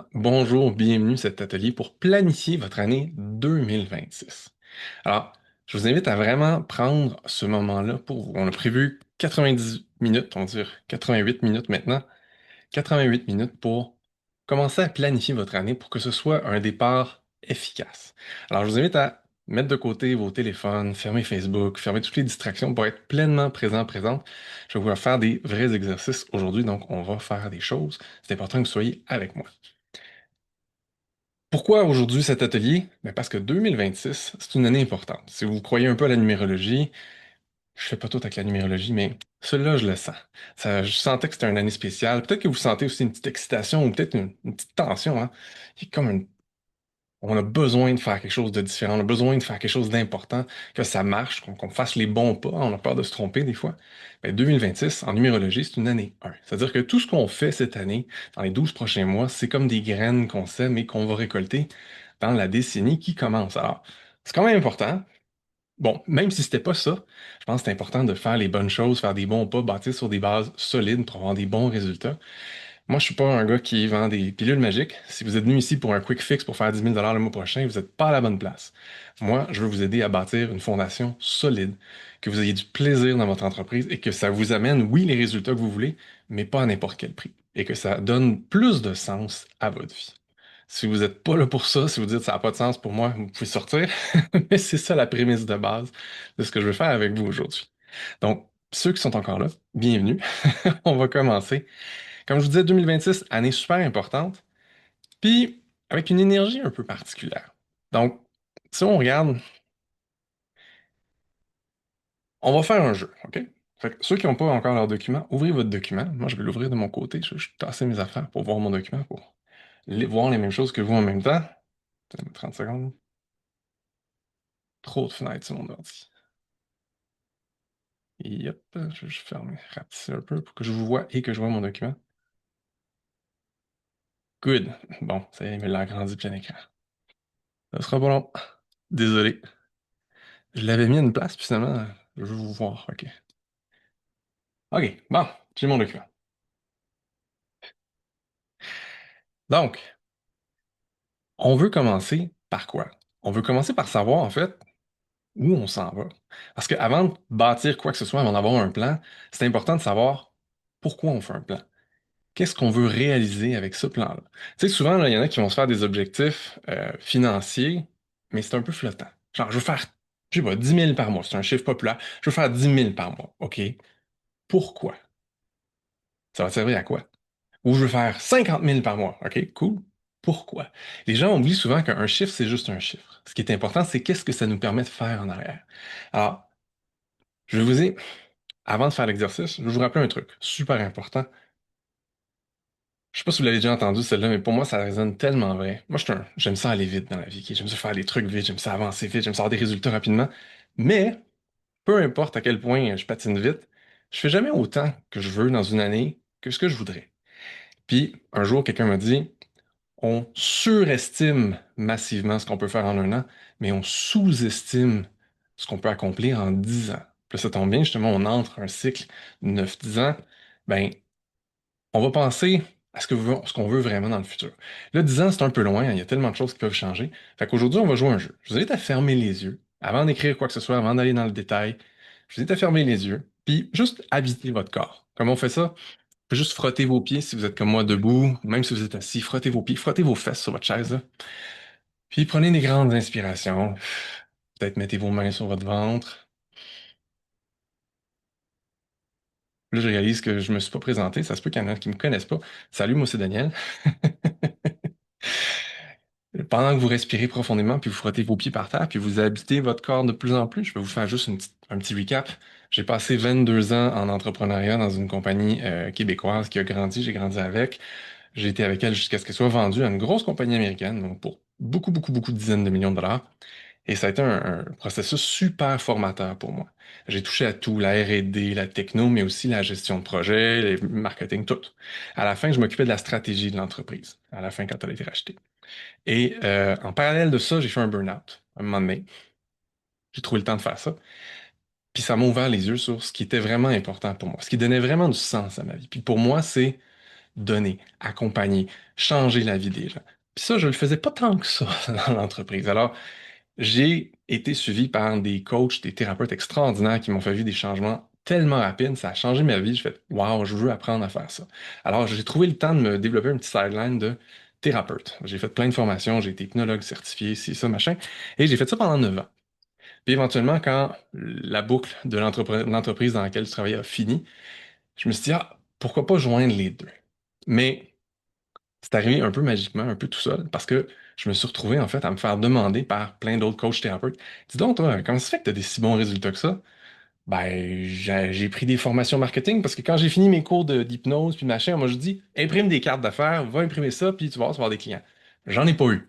Excellent. Bonjour, bienvenue à cet atelier pour planifier votre année 2026. Alors, je vous invite à vraiment prendre ce moment-là pour vous. On a prévu 90 minutes, on va dire 88 minutes maintenant, 88 minutes pour commencer à planifier votre année pour que ce soit un départ efficace. Alors, je vous invite à mettre de côté vos téléphones, fermer Facebook, fermer toutes les distractions pour être pleinement présente. Je vais vous faire des vrais exercices aujourd'hui, donc on va faire des choses. C'est important que vous soyez avec moi. Pourquoi aujourd'hui cet atelier? Ben parce que 2026, c'est une année importante. Si vous croyez un peu à la numérologie, je fais pas tout avec la numérologie, mais celui-là, je le sens. Je sentais que c'était une année spéciale. Peut-être que vous sentez aussi une petite excitation ou peut-être une petite tension, hein. Il y a comme on a besoin de faire quelque chose de différent, on a besoin de faire quelque chose d'important, que ça marche, qu'on fasse les bons pas. On a peur de se tromper des fois. Ben, 2026, en numérologie, c'est une année 1. C'est-à-dire que tout ce qu'on fait cette année, dans les 12 prochains mois, c'est comme des graines qu'on sème et qu'on va récolter dans la décennie qui commence. Alors, c'est quand même important. Bon, même si c'était pas ça, je pense que c'est important de faire les bonnes choses, faire des bons pas, bâtir sur des bases solides pour avoir des bons résultats. Moi, je suis pas un gars qui vend des pilules magiques. Si vous êtes venu ici pour un quick fix pour faire 10 000 le mois prochain, vous n'êtes pas à la bonne place. Moi, je veux vous aider à bâtir une fondation solide, que vous ayez du plaisir dans votre entreprise et que ça vous amène, oui, les résultats que vous voulez, mais pas à n'importe quel prix. Et que ça donne plus de sens à votre vie. Si vous n'êtes pas là pour ça, si vous dites ça n'a pas de sens pour moi, vous pouvez sortir. Mais c'est ça la prémisse de base de ce que je veux faire avec vous aujourd'hui. Donc, ceux qui sont encore là, bienvenue. On va commencer. Comme je vous disais, 2026, année super importante, puis avec une énergie un peu particulière. Donc, si on regarde, on va faire un jeu, OK? Fait que ceux qui n'ont pas encore leur document, ouvrez votre document. Moi, je vais l'ouvrir de mon côté. Je vais tasser mes affaires pour voir mon document, pour voir les mêmes choses que vous en même temps. Donnez-moi 30 secondes. Trop de fenêtres sur mon ordi. Et hop, je vais juste fermer, rapetisser un peu pour que je vous vois et que je vois mon document. Good. Bon, ça y est, il me l'a agrandi plein écran. Ça sera pas long. Désolé. Je l'avais mis à une place, puis finalement, je veux vous voir. OK. OK, bon, j'ai mon document. Donc, on veut commencer par quoi? On veut commencer par savoir, en fait, où on s'en va. Parce qu'avant de bâtir quoi que ce soit, avant d'avoir un plan, c'est important de savoir pourquoi on fait un plan. Qu'est-ce qu'on veut réaliser avec ce plan-là? Tu sais, souvent, là, il y en a qui vont se faire des objectifs financiers, mais c'est un peu flottant. Genre, je veux faire, je sais pas, 10 000 par mois. C'est un chiffre populaire. Je veux faire 10 000 par mois. OK. Pourquoi? Ça va te servir à quoi? Ou je veux faire 50 000 par mois. OK, cool. Pourquoi? Les gens oublient souvent qu'un chiffre, c'est juste un chiffre. Ce qui est important, c'est qu'est-ce que ça nous permet de faire en arrière. Alors, je vais vous dire, avant de faire l'exercice, je vais vous rappeler un truc super important. Je sais pas si vous l'avez déjà entendu, celle-là, mais pour moi, ça résonne tellement vrai. Moi, j'aime ça aller vite dans la vie. Ok? J'aime ça faire des trucs vite, j'aime ça avancer vite, j'aime ça avoir des résultats rapidement. Mais, peu importe à quel point je patine vite, je fais jamais autant que je veux dans une année que ce que je voudrais. Puis, un jour, quelqu'un m'a dit, on surestime massivement ce qu'on peut faire en un an, mais on sous-estime ce qu'on peut accomplir en 10 ans. Puis là, ça tombe bien, justement, on entre un cycle de 9-10 ans. Ben, on va penser à ce qu'on veut vraiment dans le futur. Là, 10 ans, c'est un peu loin, hein, il y a tellement de choses qui peuvent changer. Fait qu'aujourd'hui, on va jouer un jeu. Je vous invite à fermer les yeux, avant d'écrire quoi que ce soit, avant d'aller dans le détail. Je vous invite à fermer les yeux, puis juste habiter votre corps. Comment on fait ça? Juste frotter vos pieds si vous êtes comme moi debout, même si vous êtes assis, frottez vos pieds, frottez vos fesses sur votre chaise, là. Puis prenez des grandes inspirations. Peut-être mettez vos mains sur votre ventre. Là, je réalise que je me suis pas présenté. Ça se peut qu'il y en a qui me connaissent pas. Salut, moi c'est Daniel. Pendant que vous respirez profondément, puis vous frottez vos pieds par terre, puis vous habitez votre corps de plus en plus, je vais vous faire juste un petit recap. J'ai passé 22 ans en entrepreneuriat dans une compagnie québécoise qui a grandi, j'ai grandi avec. J'ai été avec elle jusqu'à ce qu'elle soit vendue à une grosse compagnie américaine, donc pour beaucoup, beaucoup, beaucoup de dizaines de millions de dollars. Et ça a été un processus super formateur pour moi. J'ai touché à tout, la R&D, la techno, mais aussi la gestion de projet, le marketing, tout. À la fin, je m'occupais de la stratégie de l'entreprise, à la fin, quand elle a été rachetée. Et en parallèle de ça, j'ai fait un burn-out. À un moment donné, j'ai trouvé le temps de faire ça. Puis ça m'a ouvert les yeux sur ce qui était vraiment important pour moi, ce qui donnait vraiment du sens à ma vie. Puis pour moi, c'est donner, accompagner, changer la vie des gens. Puis ça, je le faisais pas tant que ça dans l'entreprise. Alors, j'ai été suivi par des coachs, des thérapeutes extraordinaires qui m'ont fait vivre des changements tellement rapides. Ça a changé ma vie. J'ai fait, waouh, je veux apprendre à faire ça. Alors, j'ai trouvé le temps de me développer un petit sideline de thérapeute. J'ai fait plein de formations, j'ai été hypnologue certifié, c'est ça, machin. Et j'ai fait ça pendant 9 ans. Puis éventuellement, quand la boucle de l'entreprise dans laquelle je travaillais a fini, je me suis dit, ah, pourquoi pas joindre les deux? Mais c'est arrivé un peu magiquement, un peu tout seul, parce que je me suis retrouvé en fait à me faire demander par plein d'autres coachs thérapeutes. Dis donc, toi, comment ça se fait que tu as des si bons résultats que ça? Ben, j'ai pris des formations marketing parce que quand j'ai fini mes cours d'hypnose puis machin, moi je dis imprime des cartes d'affaires, va imprimer ça, puis tu vas avoir des clients. J'en ai pas eu.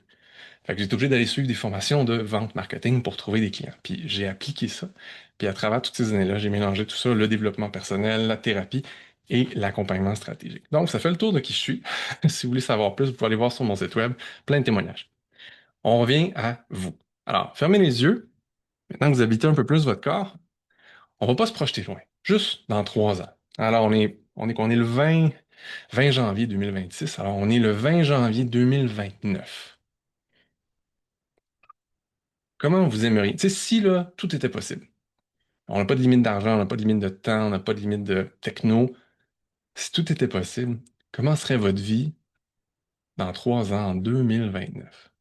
Fait que j'ai été obligé d'aller suivre des formations de vente marketing pour trouver des clients. Puis j'ai appliqué ça. Puis à travers toutes ces années-là, j'ai mélangé tout ça, le développement personnel, la thérapie et l'accompagnement stratégique. Donc, ça fait le tour de qui je suis. Si vous voulez savoir plus, vous pouvez aller voir sur mon site web, plein de témoignages. On revient à vous. Alors, fermez les yeux. Maintenant que vous habitez un peu plus votre corps, on va pas se projeter loin. Juste dans 3 ans. Alors, on est le 20 janvier 2026. Alors, on est le 20 janvier 2029. Comment vous aimeriez? Tu sais, si là, tout était possible. On n'a pas de limite d'argent, on n'a pas de limite de temps, on n'a pas de limite de techno. Si tout était possible, comment serait votre vie dans 3 ans, en 2029?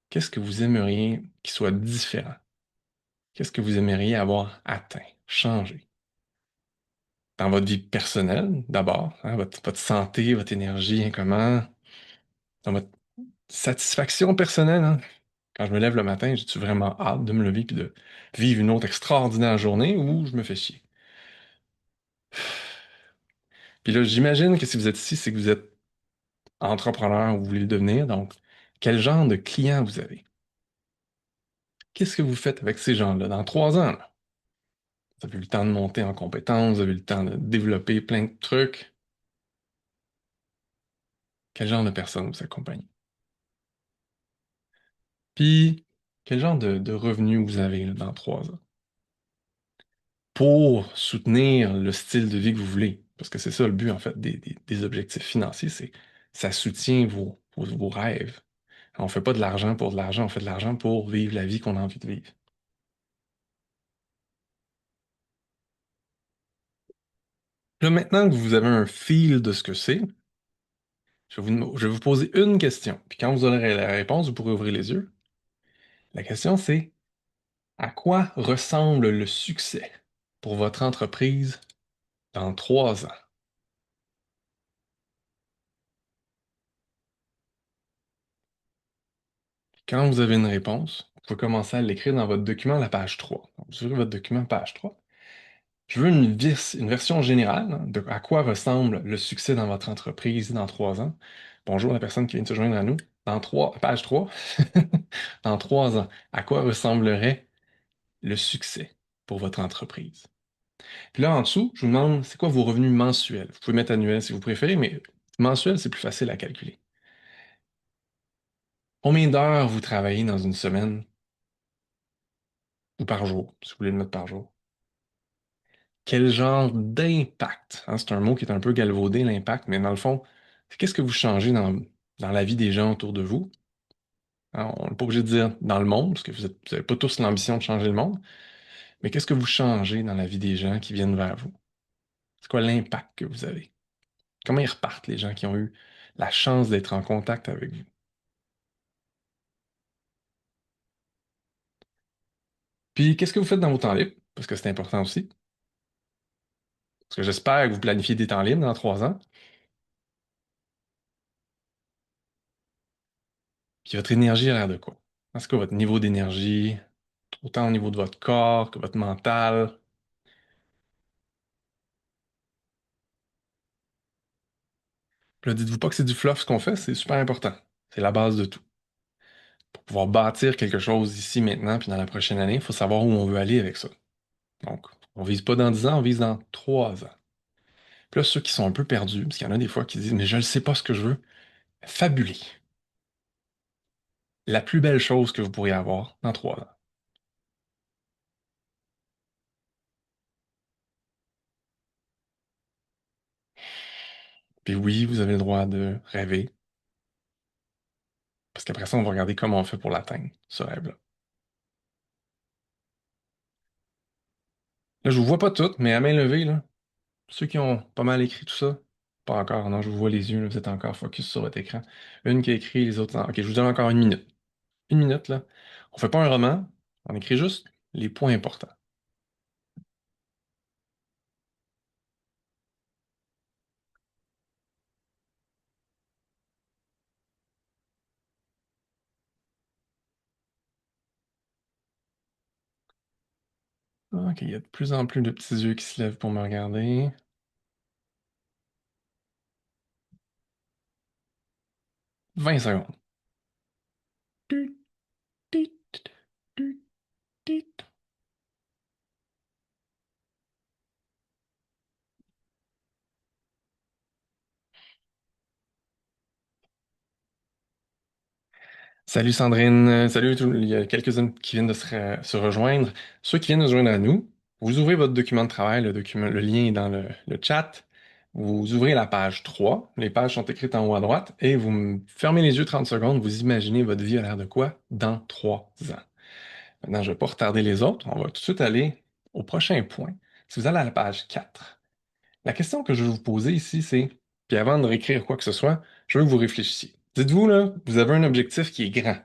Qu'est-ce que vous aimeriez qui soit différent? Qu'est-ce que vous aimeriez avoir atteint, changé? Dans votre vie personnelle, d'abord, hein, votre santé, votre énergie, hein, comment? Dans votre satisfaction personnelle, hein? Quand je me lève le matin, j'ai-tu vraiment hâte de me lever et de vivre une autre extraordinaire journée ou je me fais chier? Puis là, j'imagine que si vous êtes ici, c'est que vous êtes entrepreneur ou vous voulez le devenir. Donc, quel genre de client vous avez? Qu'est-ce que vous faites avec ces gens-là dans 3 ans, là? Vous avez eu le temps de monter en compétences, vous avez eu le temps de développer plein de trucs. Quel genre de personnes vous accompagnez? Puis, quel genre de revenus vous avez là, dans 3 ans? Pour soutenir le style de vie que vous voulez. Parce que c'est ça le but, en fait, des objectifs financiers, c'est ça soutient vos rêves. On fait pas de l'argent pour de l'argent, on fait de l'argent pour vivre la vie qu'on a envie de vivre. Là, maintenant que vous avez un feel de ce que c'est, je vais vous poser une question. Puis quand vous aurez la réponse, vous pourrez ouvrir les yeux. La question, c'est à quoi ressemble le succès pour votre entreprise dans 3 ans? Quand vous avez une réponse, vous pouvez commencer à l'écrire dans votre document, la page 3. Donc, vous ouvrez votre document, page 3. Je veux une version générale hein, de à quoi ressemble le succès dans votre entreprise dans 3 ans. Bonjour la personne qui vient de se joindre à nous. Page 3. Dans 3 ans, à quoi ressemblerait le succès pour votre entreprise? Puis là, en dessous, je vous demande, c'est quoi vos revenus mensuels? Vous pouvez mettre annuel si vous préférez, mais mensuel, c'est plus facile à calculer. Combien d'heures vous travaillez dans une semaine ou par jour, si vous voulez le mettre par jour? Quel genre d'impact? Hein, c'est un mot qui est un peu galvaudé, l'impact, mais dans le fond, c'est qu'est-ce que vous changez dans la vie des gens autour de vous? Hein, on n'est pas obligé de dire dans le monde, parce que vous n'avez pas tous l'ambition de changer le monde, mais qu'est-ce que vous changez dans la vie des gens qui viennent vers vous? C'est quoi l'impact que vous avez? Comment ils repartent, les gens qui ont eu la chance d'être en contact avec vous? Puis, qu'est-ce que vous faites dans vos temps libres? Parce que c'est important aussi. Parce que j'espère que vous planifiez des temps libres dans 3 ans. Puis, votre énergie a l'air de quoi? Est-ce que votre niveau d'énergie, autant au niveau de votre corps que votre mental? Puis là, dites-vous pas que c'est du fluff ce qu'on fait, c'est super important. C'est la base de tout. Pour pouvoir bâtir quelque chose ici, maintenant, puis dans la prochaine année, il faut savoir où on veut aller avec ça. Donc, on vise pas dans 10 ans, on vise dans 3 ans. Puis là, ceux qui sont un peu perdus, parce qu'il y en a des fois qui disent, mais je ne sais pas ce que je veux, fabulez. La plus belle chose que vous pourriez avoir dans 3 ans. Puis oui, vous avez le droit de rêver, parce qu'après ça, on va regarder comment on fait pour l'atteindre, ce rêve-là. Là, je vous vois pas toutes, mais à main levée, là, ceux qui ont pas mal écrit tout ça, pas encore, non, je vous vois les yeux, là, vous êtes encore focus sur votre écran. Une qui a écrit, les autres, ok, je vous donne encore une minute. Une minute, là. On fait pas un roman, on écrit juste les points importants. Ok, il y a de plus en plus de petits yeux qui se lèvent pour me regarder. 20 secondes. Tut, tit, tut, tit. Salut Sandrine, salut, il y a quelques-uns qui viennent de se rejoindre. Ceux qui viennent de se joindre à nous, vous ouvrez votre document de travail, le lien est dans le chat. Vous ouvrez la page 3. Les pages sont écrites en haut à droite, et vous fermez les yeux 30 secondes, vous imaginez votre vie a l'air de quoi dans 3 ans. Maintenant, je ne vais pas retarder les autres, on va tout de suite aller au prochain point. Si vous allez à la page 4, la question que je vais vous poser ici, c'est, puis avant de réécrire quoi que ce soit, je veux que vous réfléchissiez. Dites-vous, là, vous avez un objectif qui est grand.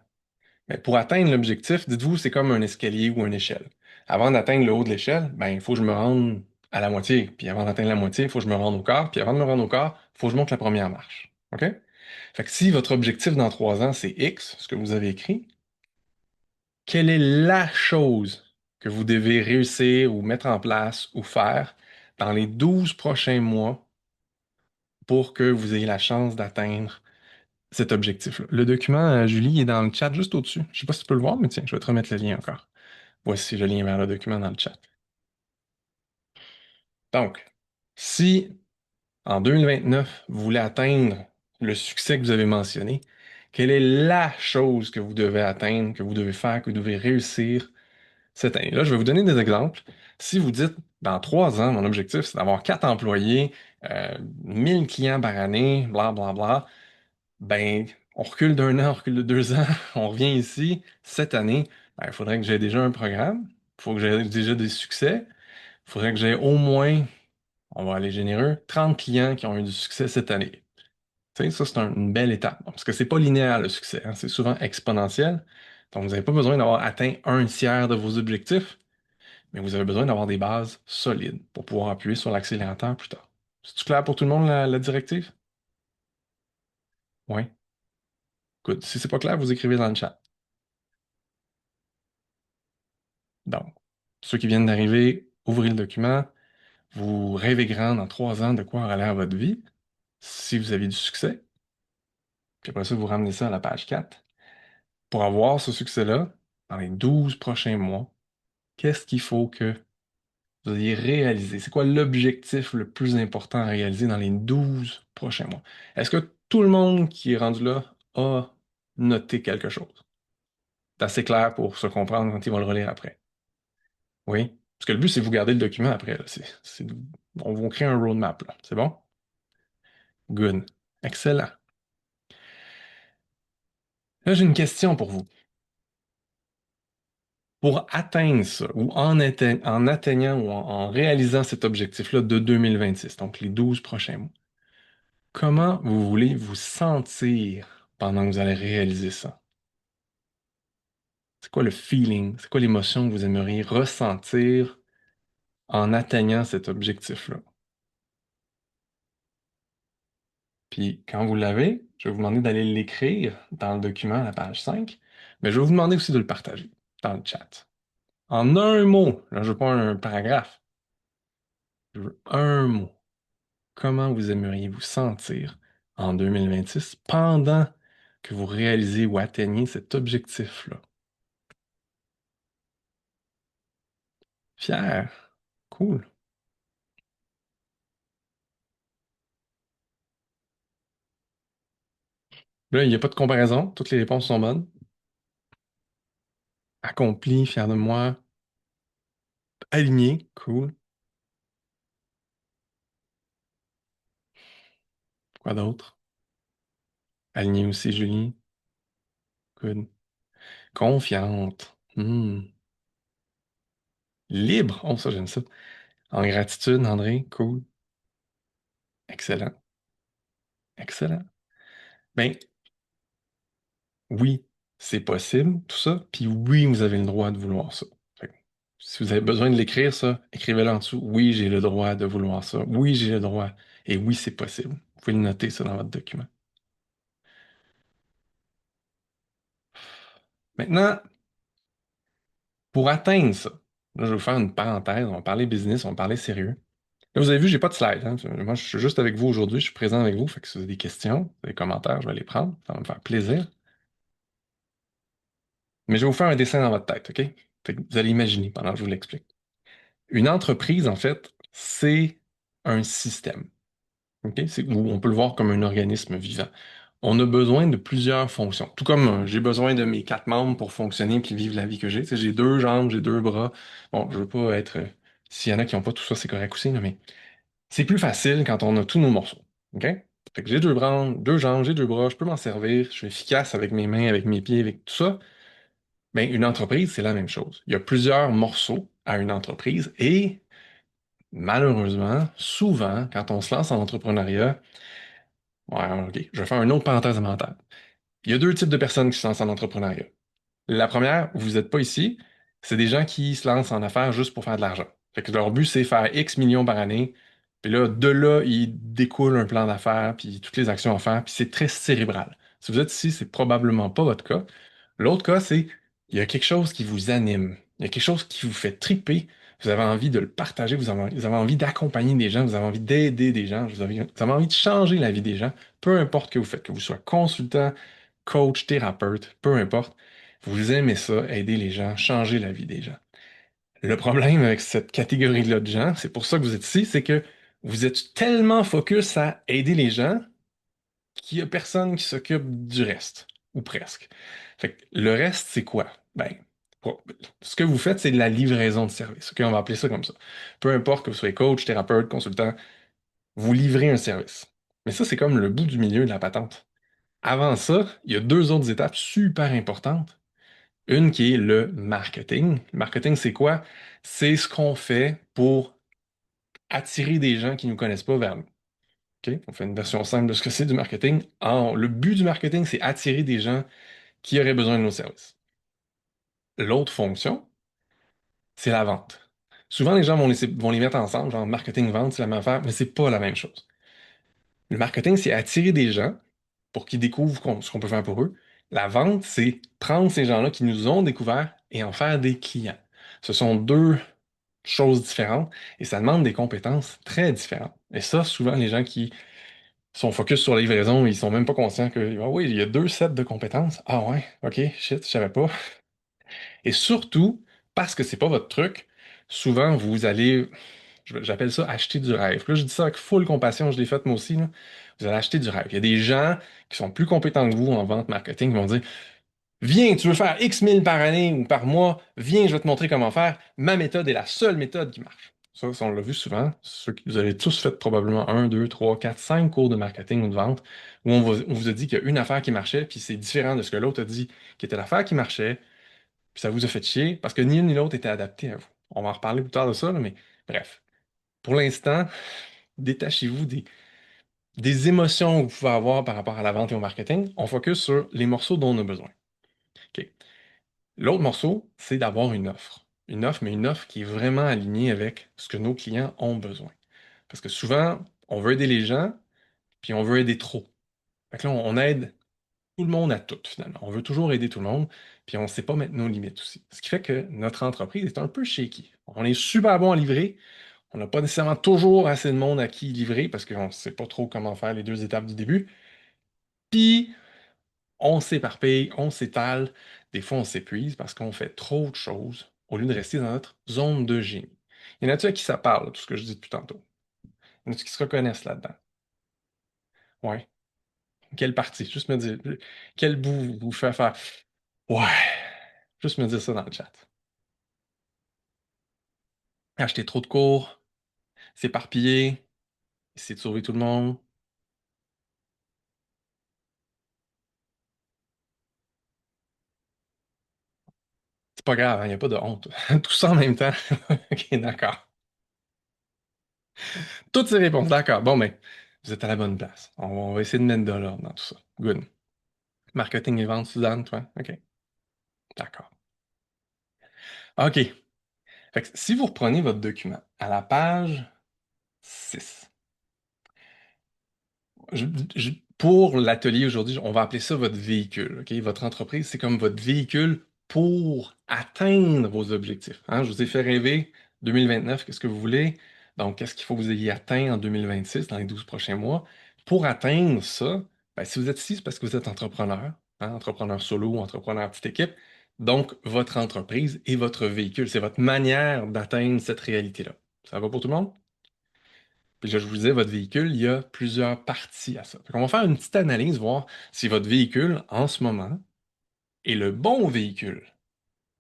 Mais pour atteindre l'objectif, dites-vous, c'est comme un escalier ou une échelle. Avant d'atteindre le haut de l'échelle, ben, il faut que je me rende à la moitié. Puis avant d'atteindre la moitié, il faut que je me rende au quart. Puis avant de me rendre au quart, il faut que je monte la première marche. OK? Fait que si votre objectif dans 3 ans, c'est X, ce que vous avez écrit, quelle est la chose que vous devez réussir ou mettre en place ou faire dans les 12 prochains mois pour que vous ayez la chance d'atteindre cet objectif-là? Le document, Julie, est dans le chat juste au-dessus. Je ne sais pas si tu peux le voir, mais tiens, je vais te remettre le lien encore. Voici le lien vers le document dans le chat. Donc, si en 2029, vous voulez atteindre le succès que vous avez mentionné, quelle est la chose que vous devez atteindre, que vous devez faire, que vous devez réussir cette année? Là, je vais vous donner des exemples. Si vous dites, dans 3 ans, mon objectif, c'est d'avoir 4 employés, 1000 clients par année, bla, bla, bla, ben, on recule d'un an, on recule de 2 ans, on revient ici, cette année, ben, il faudrait que j'ai déjà un programme, il faut que j'ai déjà des succès, il faudrait que j'ai au moins, on va aller généreux, 30 clients qui ont eu du succès cette année. Tu sais, ça, c'est une belle étape. Bon, parce que c'est pas linéaire, le succès, hein, c'est souvent exponentiel. Donc, vous n'avez pas besoin d'avoir atteint un tiers de vos objectifs, mais vous avez besoin d'avoir des bases solides pour pouvoir appuyer sur l'accélérateur plus tard. C'est-tu clair pour tout le monde, la directive? Oui. Good. Si c'est pas clair, vous écrivez dans le chat. Donc, ceux qui viennent d'arriver, ouvrez le document. Vous rêvez grand dans 3 ans de quoi aura l'air votre vie, si vous avez du succès. Puis après ça, vous ramenez ça à la page 4. Pour avoir ce succès-là, dans les 12 prochains mois, qu'est-ce qu'il faut que vous ayez réalisé? C'est quoi l'objectif le plus important à réaliser dans les 12 prochains mois? Est-ce que tout le monde qui est rendu là a noté quelque chose? C'est assez clair pour se comprendre quand ils vont le relire après. Oui? Parce que le but, c'est de vous garder le document après, là. On va créer un roadmap, là. C'est bon? Good. Excellent. Là, j'ai une question pour vous. Pour atteindre ça, ou en atteignant ou en réalisant cet objectif-là de 2026, donc les 12 prochains mois, comment vous voulez vous sentir pendant que vous allez réaliser ça? C'est quoi le feeling? C'est quoi l'émotion que vous aimeriez ressentir en atteignant cet objectif-là? Puis quand vous l'avez, je vais vous demander d'aller l'écrire dans le document à la page 5, mais je vais vous demander aussi de le partager dans le chat. En un mot, là, je veux pas un paragraphe, je veux un mot. Comment vous aimeriez vous sentir en 2026 pendant que vous réalisez ou atteignez cet objectif-là? Fier. Cool. Là, il n'y a pas de comparaison. Toutes les réponses sont bonnes. Accompli, fier de moi. Aligné. Cool. Quoi d'autre? Aligné aussi, Julie. Good. Confiante. Libre. Oh, ça, j'aime ça. En gratitude, André. Cool. Excellent. Excellent. Ben, oui, c'est possible, tout ça. Puis oui, vous avez le droit de vouloir ça. Fait que, si vous avez besoin de l'écrire, ça, écrivez-le en dessous. Oui, j'ai le droit de vouloir ça. Oui, j'ai le droit. Et oui, c'est possible. Vous pouvez le noter, ça, dans votre document. Maintenant, pour atteindre ça, là, je vais vous faire une parenthèse. On va parler business, on va parler sérieux. Là, vous avez vu, j'ai pas de slide, hein. Moi, je suis juste avec vous aujourd'hui. Je suis présent avec vous. Fait que si vous avez des questions, des commentaires, je vais les prendre. Ça va me faire plaisir. Mais je vais vous faire un dessin dans votre tête, OK? Fait que vous allez imaginer pendant que je vous l'explique. Une entreprise, en fait, c'est un système. OK? Ou on peut le voir comme un organisme vivant. On a besoin de plusieurs fonctions. Tout comme j'ai besoin de mes quatre membres pour fonctionner et vivre la vie que j'ai. Tu sais, j'ai deux jambes, j'ai deux bras. Bon, je veux pas être. S'il y en a qui n'ont pas tout ça, c'est correct aussi, là, mais c'est plus facile quand on a tous nos morceaux. OK? Fait que j'ai deux bras, deux jambes, j'ai deux bras, je peux m'en servir, je suis efficace avec mes mains, avec mes pieds, avec tout ça. Bien, une entreprise, c'est la même chose. Il y a plusieurs morceaux à une entreprise et malheureusement, souvent, quand on se lance en entrepreneuriat, ouais, OK, je vais faire une autre parenthèse mentale. Il y a deux types de personnes qui se lancent en entrepreneuriat. La première, vous n'êtes pas ici, c'est des gens qui se lancent en affaires juste pour faire de l'argent. Fait que leur but, c'est faire X millions par année. Puis là, de là, il découle un plan d'affaires, puis toutes les actions à faire, puis c'est très cérébral. Si vous êtes ici, c'est probablement pas votre cas. L'autre cas, c'est il y a quelque chose qui vous anime. Il y a quelque chose qui vous fait triper. Vous avez envie de le partager, vous avez envie d'accompagner des gens, vous avez envie d'aider des gens, vous avez envie de changer la vie des gens, peu importe ce que vous faites, que vous soyez consultant, coach, thérapeute, peu importe. Vous aimez ça, aider les gens, changer la vie des gens. Le problème avec cette catégorie-là de gens, c'est pour ça que vous êtes ici, c'est que vous êtes tellement focus à aider les gens qu'il n'y a personne qui s'occupe du reste, ou presque. Fait que le reste, c'est quoi? Ben, ce que vous faites, c'est de la livraison de service. OK, on va appeler ça comme ça. Peu importe que vous soyez coach, thérapeute, consultant, vous livrez un service. Mais ça, c'est comme le bout du milieu de la patente. Avant ça, il y a deux autres étapes super importantes. Une qui est le marketing. Le marketing, c'est quoi? C'est ce qu'on fait pour attirer des gens qui ne nous connaissent pas vers nous. OK? On fait une version simple de ce que c'est du marketing. Le but du marketing, c'est attirer des gens qui auraient besoin de nos services. L'autre fonction, c'est la vente. Souvent, les gens vont les mettre ensemble, genre marketing-vente, c'est la même affaire, mais c'est pas la même chose. Le marketing, c'est attirer des gens pour qu'ils découvrent ce qu'on peut faire pour eux. La vente, c'est prendre ces gens-là qui nous ont découverts et en faire des clients. Ce sont deux choses différentes et ça demande des compétences très différentes. Et ça, souvent, les gens qui sont focus sur la livraison, ils sont même pas conscients que, ah oui, il y a deux sets de compétences. Ah ouais, ok, shit, je savais pas. Et surtout, parce que c'est pas votre truc, souvent, vous allez j'appelle ça acheter du rêve. Là, je dis ça avec full compassion, je l'ai fait moi aussi, là. Vous allez acheter du rêve. Il y a des gens qui sont plus compétents que vous en vente marketing qui vont dire viens, tu veux faire X mille par année ou par mois, viens, je vais te montrer comment faire. Ma méthode est la seule méthode qui marche. Ça, on l'a vu souvent. Vous avez tous fait probablement un, deux, trois, quatre, cinq cours de marketing ou de vente où on vous a dit qu'il y a une affaire qui marchait, puis c'est différent de ce que l'autre a dit qui était l'affaire qui marchait, puis ça vous a fait chier parce que ni l'une ni l'autre était adapté à vous. On va en reparler plus tard de ça, là, mais bref. Pour l'instant, détachez-vous des émotions que vous pouvez avoir par rapport à la vente et au marketing. On focus sur les morceaux dont on a besoin. OK. L'autre morceau, c'est d'avoir une offre. Une offre, mais une offre qui est vraiment alignée avec ce que nos clients ont besoin. Parce que souvent, on veut aider les gens, puis on veut aider trop. Fait que là, on aide tout le monde à tout, finalement. On veut toujours aider tout le monde, puis on ne sait pas mettre nos limites aussi. Ce qui fait que notre entreprise est un peu shaky. On est super bon à livrer, on n'a pas nécessairement toujours assez de monde à qui livrer parce qu'on ne sait pas trop comment faire les deux étapes du début. Puis, on s'éparpille, on s'étale. Des fois, on s'épuise parce qu'on fait trop de choses au lieu de rester dans notre zone de génie. Il y en a-tu à qui ça parle, tout ce que je dis depuis tantôt? Il y en a-tu qui se reconnaissent là-dedans? Ouais. Quelle partie? Juste me dire. Quel bout vous fait faire? Ouais. Juste me dire ça dans le chat. Acheter trop de cours, s'éparpiller, essayer de sauver tout le monde. Pas grave, il n'y a pas de honte. Tout ça en même temps. OK, d'accord. Toutes ces réponses, d'accord. Bon, ben, vous êtes à la bonne place. On va essayer de mettre de l'ordre dans tout ça. Good. Marketing et vente, Suzanne, toi? OK, d'accord. OK. Fait que si vous reprenez votre document à la page 6, je- pour l'atelier aujourd'hui, on va appeler ça votre véhicule. OK? Votre entreprise, c'est comme votre véhicule pour atteindre vos objectifs. Hein? Je vous ai fait rêver 2029, qu'est-ce que vous voulez? Donc, qu'est-ce qu'il faut que vous ayez atteint en 2026, dans les 12 prochains mois? Pour atteindre ça, ben, si vous êtes ici, c'est parce que vous êtes entrepreneur, hein? Entrepreneur solo ou entrepreneur petite équipe. Donc, votre entreprise est votre véhicule. C'est votre manière d'atteindre cette réalité-là. Ça va pour tout le monde? Puis là, je vous disais, votre véhicule, il y a plusieurs parties à ça. On va faire une petite analyse, voir si votre véhicule, en ce moment, est le bon véhicule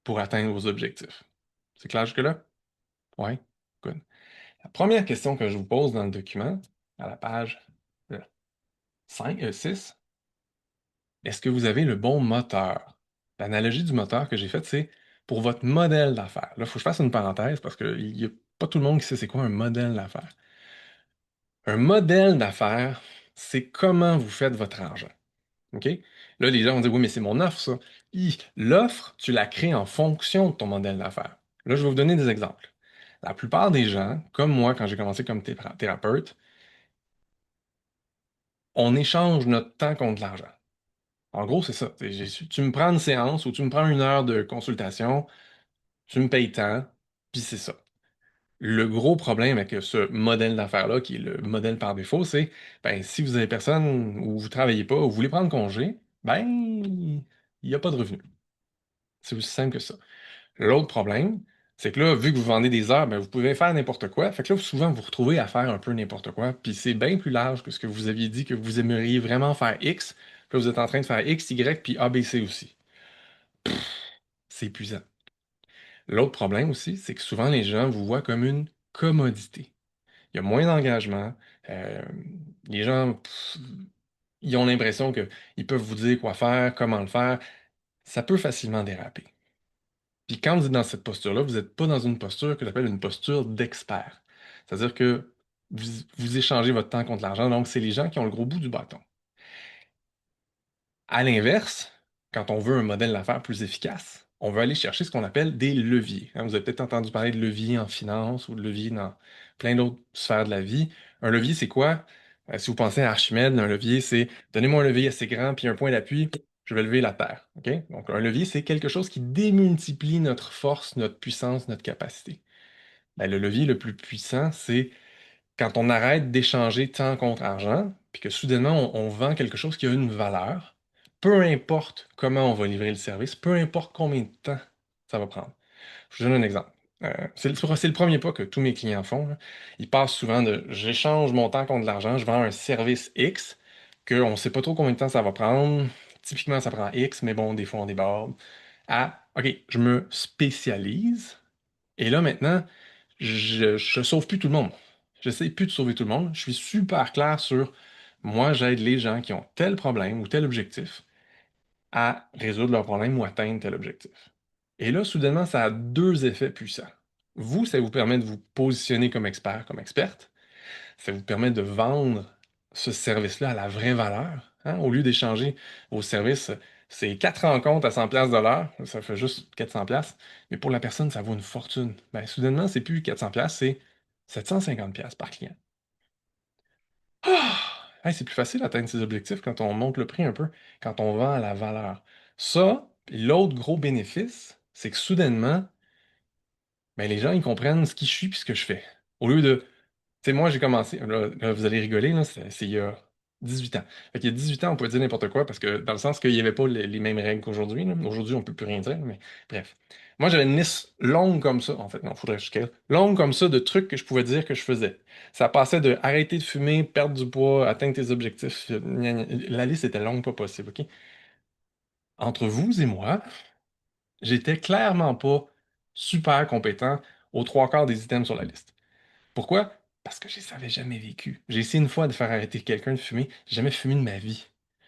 pour atteindre vos objectifs. C'est clair jusque-là? Oui? Good. La première question que je vous pose dans le document, à la page 6, est-ce que vous avez le bon moteur? L'analogie du moteur que j'ai faite, c'est pour votre modèle d'affaires. Là, il faut que je fasse une parenthèse parce qu'il n'y a pas tout le monde qui sait c'est quoi un modèle d'affaires. Un modèle d'affaires, c'est comment vous faites votre argent. OK? Là, les gens vont dire, oui, mais c'est mon offre, ça. L'offre, tu la crées en fonction de ton modèle d'affaires. Là, je vais vous donner des exemples. La plupart des gens, comme moi, quand j'ai commencé comme thérapeute, on échange notre temps contre de l'argent. En gros, c'est ça. Tu me prends une séance ou tu me prends une heure de consultation, tu me payes tant, puis c'est ça. Le gros problème avec ce modèle d'affaires-là, qui est le modèle par défaut, c'est ben, si vous avez personne ou vous travaillez pas ou vous voulez prendre congé, ben, il n'y a pas de revenus. C'est aussi simple que ça. L'autre problème, c'est que là, vu que vous vendez des heures, ben, vous pouvez faire n'importe quoi. Fait que là, souvent, vous vous retrouvez à faire un peu n'importe quoi. Puis c'est bien plus large que ce que vous aviez dit que vous aimeriez vraiment faire X. Puis là, vous êtes en train de faire X, Y, puis A, B, C aussi. C'est épuisant. L'autre problème aussi, c'est que souvent, les gens vous voient comme une commodité. Il y a moins d'engagement. Euh, les gens, ils ont l'impression qu'ils peuvent vous dire quoi faire, comment le faire. Ça peut facilement déraper. Puis quand vous êtes dans cette posture-là, vous n'êtes pas dans une posture que j'appelle une posture d'expert. C'est-à-dire que vous échangez votre temps contre l'argent, donc c'est les gens qui ont le gros bout du bâton. À l'inverse, quand on veut un modèle d'affaires plus efficace, on veut aller chercher ce qu'on appelle des leviers. Hein, vous avez peut-être entendu parler de levier en finance ou de levier dans plein d'autres sphères de la vie. Un levier, c'est quoi? Si vous pensez à Archimède, un levier, c'est donnez-moi un levier assez grand puis un point d'appui, je vais lever la terre. OK? Donc, un levier, c'est quelque chose qui démultiplie notre force, notre puissance, notre capacité. Ben, le levier le plus puissant, c'est quand on arrête d'échanger temps contre argent, puis que soudainement on vend quelque chose qui a une valeur, peu importe comment on va livrer le service, peu importe combien de temps ça va prendre. Je vous donne un exemple. C'est le premier pas que tous mes clients font, là. Ils passent souvent de j'échange mon temps contre de l'argent, je vends un service X, qu'on ne sait pas trop combien de temps ça va prendre. Typiquement, ça prend X, mais bon, des fois on déborde. À OK, je me spécialise. Et là, maintenant, je sauve plus tout le monde. J'essaie plus de sauver tout le monde. Je suis super clair sur moi, j'aide les gens qui ont tel problème ou tel objectif à résoudre leur problème ou atteindre tel objectif. Et là, soudainement, ça a deux effets puissants. Vous, ça vous permet de vous positionner comme expert, comme experte. Ça vous permet de vendre ce service-là à la vraie valeur, hein. Au lieu d'échanger vos services, c'est 4 rencontres à 100 pièces de l'heure, ça fait juste 400 pièces, mais pour la personne, ça vaut une fortune. Ben, soudainement, c'est plus 400 pièces, c'est 750 pièces par client. Ah! Hey, c'est plus facile d'atteindre ses objectifs quand on monte le prix un peu, quand on vend à la valeur. Ça, puis l'autre gros bénéfice, c'est que soudainement, ben, les gens, ils comprennent ce qui je suis puis ce que je fais. Au lieu de tu sais, moi, j'ai commencé, là, vous allez rigoler, là, c'est il y a 18 ans. Fait qu'il y a 18 ans, on pouvait dire n'importe quoi parce que dans le sens qu'il n'y avait pas les mêmes règles qu'aujourd'hui, là. Aujourd'hui, on peut plus rien dire, mais bref. Moi, j'avais une liste longue comme ça. En fait, non, faudrait que je scale. Longue comme ça de trucs que je pouvais dire que je faisais. Ça passait de arrêter de fumer, perdre du poids, atteindre tes objectifs. Gna, gna. La liste était longue, pas possible, OK? Entre vous et moi, j'étais clairement pas super compétent aux trois quarts des items sur la liste. Pourquoi? Parce que je ne les avais jamais vécu. J'ai essayé une fois de faire arrêter quelqu'un de fumer. J'ai jamais fumé de ma vie.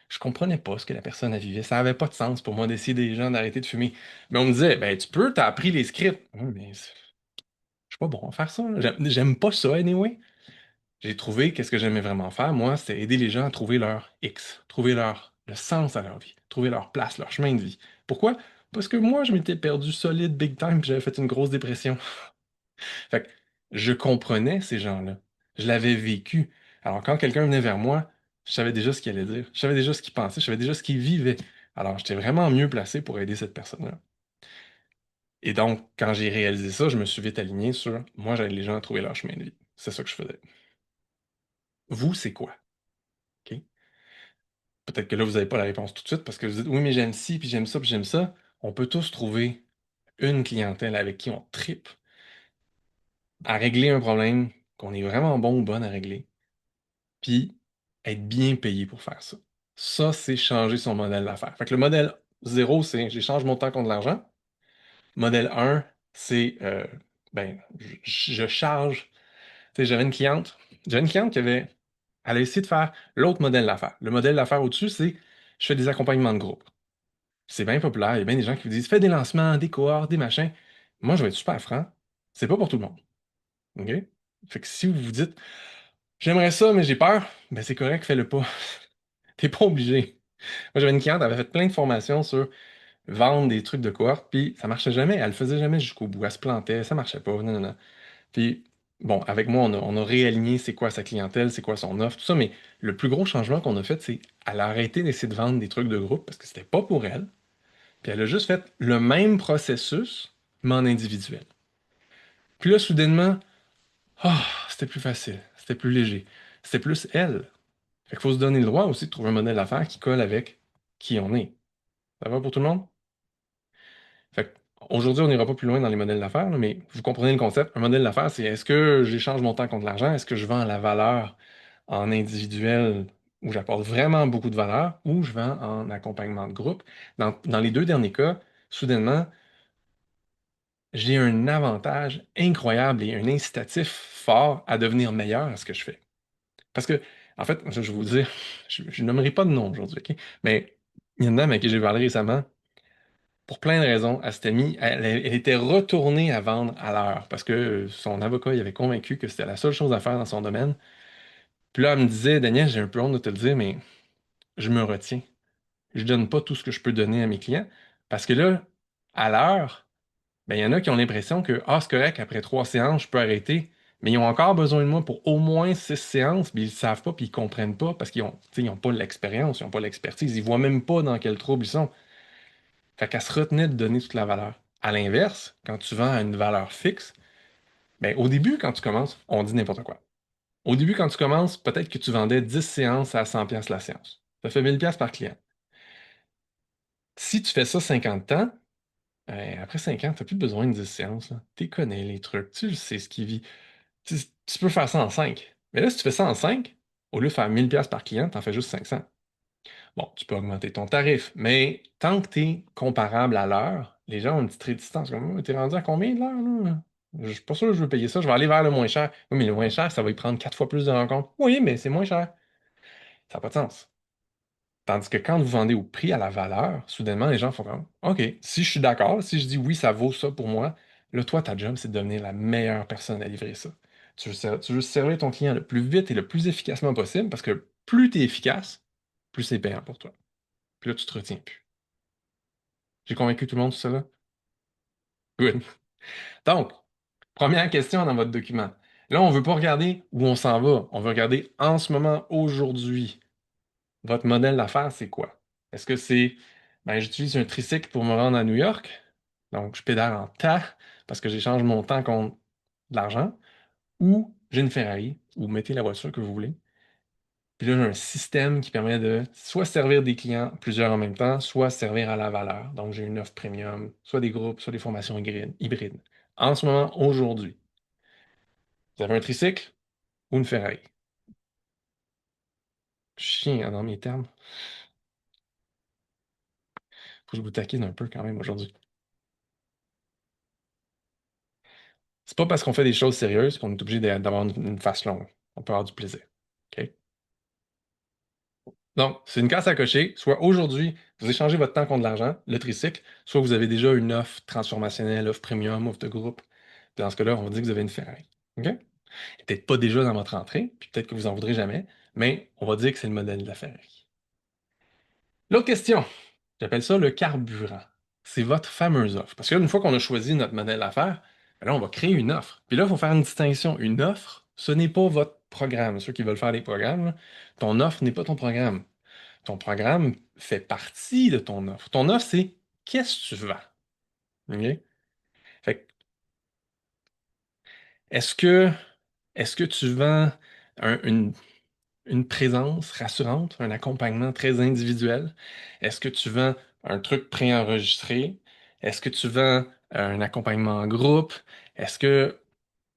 Je comprenais pas ce que la personne a vivait. Ça avait pas de sens pour moi d'essayer des gens d'arrêter de fumer. Mais on me disait, ben tu peux, t'as appris les scripts. Oui, mais je suis pas bon à faire ça, là. J'aime pas ça, anyway. J'ai trouvé qu'est-ce que j'aimais vraiment faire, moi, c'était aider les gens à trouver leur X, trouver le sens à leur vie, trouver leur place, leur chemin de vie. Pourquoi? Parce que moi, je m'étais perdu solide, big time, puis j'avais fait une grosse dépression. Fait que je comprenais ces gens-là. Je l'avais vécu. Alors, quand quelqu'un venait vers moi, je savais déjà ce qu'il allait dire. Je savais déjà ce qu'il pensait. Je savais déjà ce qu'il vivait. Alors, j'étais vraiment mieux placé pour aider cette personne-là. Et donc, quand j'ai réalisé ça, je me suis vite aligné sur moi, j'aide les gens à trouver leur chemin de vie. C'est ça que je faisais. Vous, c'est quoi? OK? Peut-être que là, vous n'avez pas la réponse tout de suite parce que vous dites oui, mais j'aime ci, puis j'aime ça, puis j'aime ça. On peut tous trouver une clientèle avec qui on tripe à régler un problème qu'on est vraiment bon ou bonne à régler puis être bien payé pour faire ça. Ça, c'est changer son modèle d'affaires. Fait que le modèle zéro, c'est j'échange mon temps contre l'argent. Modèle un, c'est ben, je charge. Tu sais, j'avais une cliente qui avait, elle a essayé de faire l'autre modèle d'affaires. Le modèle d'affaires au-dessus, c'est je fais des accompagnements de groupe. C'est bien populaire. Il y a bien des gens qui vous disent fais des lancements, des cohortes, des machins. Moi, je vais être super franc. C'est pas pour tout le monde. OK? Fait que si vous vous dites j'aimerais ça, mais j'ai peur, ben c'est correct, fais-le pas. T'es pas obligé. Moi, j'avais une cliente, elle avait fait plein de formations sur vendre des trucs de cohorte, puis ça marchait jamais. Elle le faisait jamais jusqu'au bout. Elle se plantait, ça marchait pas. Non, non, non. Puis, bon, avec moi, on a réaligné c'est quoi sa clientèle, c'est quoi son offre, tout ça, mais le plus gros changement qu'on a fait, c'est elle a arrêté d'essayer de vendre des trucs de groupe parce que c'était pas pour elle. Puis elle a juste fait le même processus, mais en individuel. Puis là, soudainement, ah, c'était plus facile, c'était plus léger, c'était plus elle. Fait qu'il faut se donner le droit aussi de trouver un modèle d'affaires qui colle avec qui on est. Ça va pour tout le monde? Fait aujourd'hui, on n'ira pas plus loin dans les modèles d'affaires, là, mais vous comprenez le concept. Un modèle d'affaires, c'est est-ce que j'échange mon temps contre l'argent? Est-ce que je vends la valeur en individuel où j'apporte vraiment beaucoup de valeur ou je vends en accompagnement de groupe? Dans les deux derniers cas, soudainement, j'ai un avantage incroyable et un incitatif fort à devenir meilleur à ce que je fais. Parce que, en fait, je vais vous dire, je nommerai pas de nom aujourd'hui, OK? Mais il y a une dame à qui j'ai parlé récemment, pour plein de raisons, elle s'était mis, elle était retournée à vendre à l'heure parce que son avocat il avait convaincu que c'était la seule chose à faire dans son domaine. Puis là, elle me disait, Daniel, j'ai un peu honte de te le dire, mais je me retiens. Je donne pas tout ce que je peux donner à mes clients parce que là, à l'heure, ben, il y en a qui ont l'impression que, ah, c'est correct, après 3 séances, je peux arrêter. Mais ils ont encore besoin de moi pour au moins 6 séances, puis ils ne savent pas, puis ils comprennent pas parce qu'ils ont, tu sais, ils ont pas l'expérience, ils n'ont pas l'expertise, ils voient même pas dans quel trouble ils sont. Fait qu'elle se retenait de donner toute la valeur. À l'inverse, quand tu vends à une valeur fixe, ben, au début, quand tu commences, on dit n'importe quoi. Au début, quand tu commences, peut-être que tu vendais 10 séances à 100 pièces la séance. Ça fait 1000 pièces par client. Si tu fais ça 50 ans, après 5 ans, tu n'as plus besoin de 10 séances. Tu connais les trucs, tu sais ce qui vit. Tu peux faire ça en 5. Mais là, si tu fais ça en 5, au lieu de faire 1000 pièces par client, tu en fais juste 500. Bon, tu peux augmenter ton tarif, mais tant que tu es comparable à l'heure, les gens ont une petite réticence. Comme, t'es rendu à combien de l'heure, là? Je suis pas sûr que je veux payer ça. Je vais aller vers le moins cher. Oui, mais le moins cher, ça va y prendre 4 fois plus de rencontres. Oui, mais c'est moins cher. Ça n'a pas de sens. Tandis que quand vous vendez au prix à la valeur, soudainement, les gens font comme, OK, si je suis d'accord, si je dis oui, ça vaut ça pour moi, là, toi, ta job, c'est de devenir la meilleure personne à livrer ça. Tu veux servir ton client le plus vite et le plus efficacement possible parce que plus tu es efficace, plus c'est payant pour toi. Puis là, tu te retiens plus. J'ai convaincu tout le monde sur cela? Good. Donc, première question dans votre document. Là, on ne veut pas regarder où on s'en va. On veut regarder en ce moment, aujourd'hui. Votre modèle d'affaires, c'est quoi? Est-ce que c'est, ben, j'utilise un tricycle pour me rendre à New York, donc je pédale en tas parce que j'échange mon temps contre de l'argent, ou j'ai une Ferrari, ou mettez la voiture que vous voulez. Puis là, j'ai un système qui permet de soit servir des clients plusieurs en même temps, soit servir à la valeur. Donc, j'ai une offre premium, soit des groupes, soit des formations hybrides. En ce moment, aujourd'hui, vous avez un tricycle ou une Ferrari? Chien, hein, dans mes termes. Faut que je vous taquine un peu quand même aujourd'hui. C'est pas parce qu'on fait des choses sérieuses qu'on est obligé d'avoir une face longue. On peut avoir du plaisir. OK? Donc, c'est une case à cocher. Soit aujourd'hui, vous échangez votre temps contre de l'argent, le tricycle, soit vous avez déjà une offre transformationnelle, offre premium, offre de groupe. Dans ce cas-là, on va dire que vous avez une Ferrari. OK? Peut-être pas déjà dans votre entrée, puis peut-être que vous en voudrez jamais, mais on va dire que c'est le modèle de la Ferrari. L'autre question, j'appelle ça le carburant. C'est votre fameuse offre. Parce qu'une fois qu'on a choisi notre modèle d'affaires, ben là, on va créer une offre. Puis là, il faut faire une distinction. Une offre, ce n'est pas votre programme. Ceux qui veulent faire des programmes, là, ton offre n'est pas ton programme. Ton programme fait partie de ton offre. Ton offre, c'est qu'est-ce que tu vends. OK? Fait que, est-ce que, est-ce que tu vends une présence rassurante, un accompagnement très individuel? Est-ce que tu vends un truc préenregistré? Est-ce que tu vends un accompagnement en groupe? Est-ce que,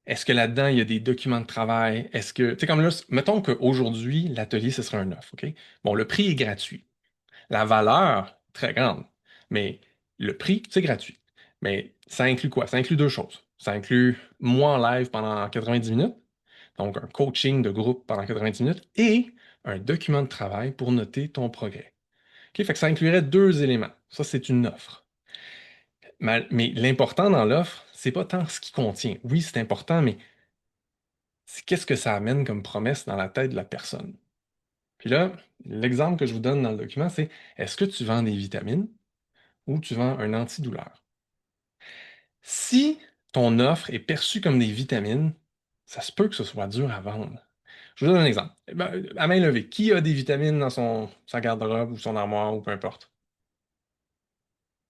est-ce que là-dedans, il y a des documents de travail? Est-ce que, tu sais, comme là, mettons qu'aujourd'hui, l'atelier, ce serait un offre, OK? Bon, le prix est gratuit. La valeur, très grande. Mais le prix, c'est gratuit. Mais ça inclut quoi? Ça inclut deux choses. Ça inclut moi en live pendant 90 minutes, donc un coaching de groupe pendant 90 minutes, et un document de travail pour noter ton progrès. OK? Fait que ça inclurait deux éléments. Ça, c'est une offre. Mais l'important dans l'offre, c'est pas tant ce qui contient. Oui, c'est important, mais c'est qu'est-ce que ça amène comme promesse dans la tête de la personne. Puis là, l'exemple que je vous donne dans le document, c'est est-ce que tu vends des vitamines ou tu vends un antidouleur? Si ton offre est perçue comme des vitamines, ça se peut que ce soit dur à vendre. Je vous donne un exemple. Ben, à main levée, qui a des vitamines dans sa garde-robe ou son armoire ou peu importe?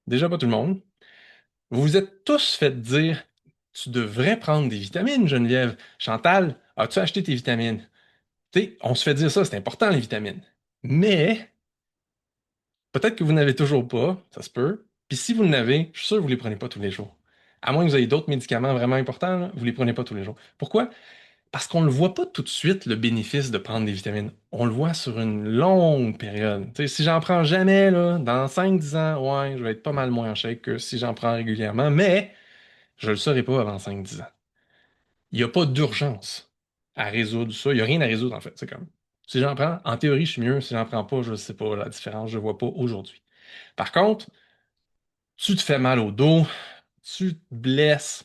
Déjà pas tout le monde. Vous vous êtes tous fait dire, tu devrais prendre des vitamines, Geneviève. Chantal, as-tu acheté tes vitamines? Tu sais, on se fait dire ça, c'est important les vitamines. Mais peut-être que vous n'avez toujours pas, ça se peut. Puis si vous l'avez, je suis sûr que vous ne les prenez pas tous les jours. À moins que vous ayez d'autres médicaments vraiment importants, là, vous ne les prenez pas tous les jours. Pourquoi? Parce qu'on ne le voit pas tout de suite, le bénéfice de prendre des vitamines. On le voit sur une longue période. Tu sais, si j'en prends jamais, là, dans 5 10 ans, ouais, je vais être pas mal moins en shape que si j'en prends régulièrement, mais je ne le saurai pas avant 5 10 ans. Il n'y a pas d'urgence à résoudre ça. Il n'y a rien à résoudre, en fait. C'est comme, si j'en prends, en théorie, je suis mieux. Si j'en prends pas, je ne sais pas la différence. Je ne vois pas aujourd'hui. Par contre, tu te fais mal au dos, tu te blesses,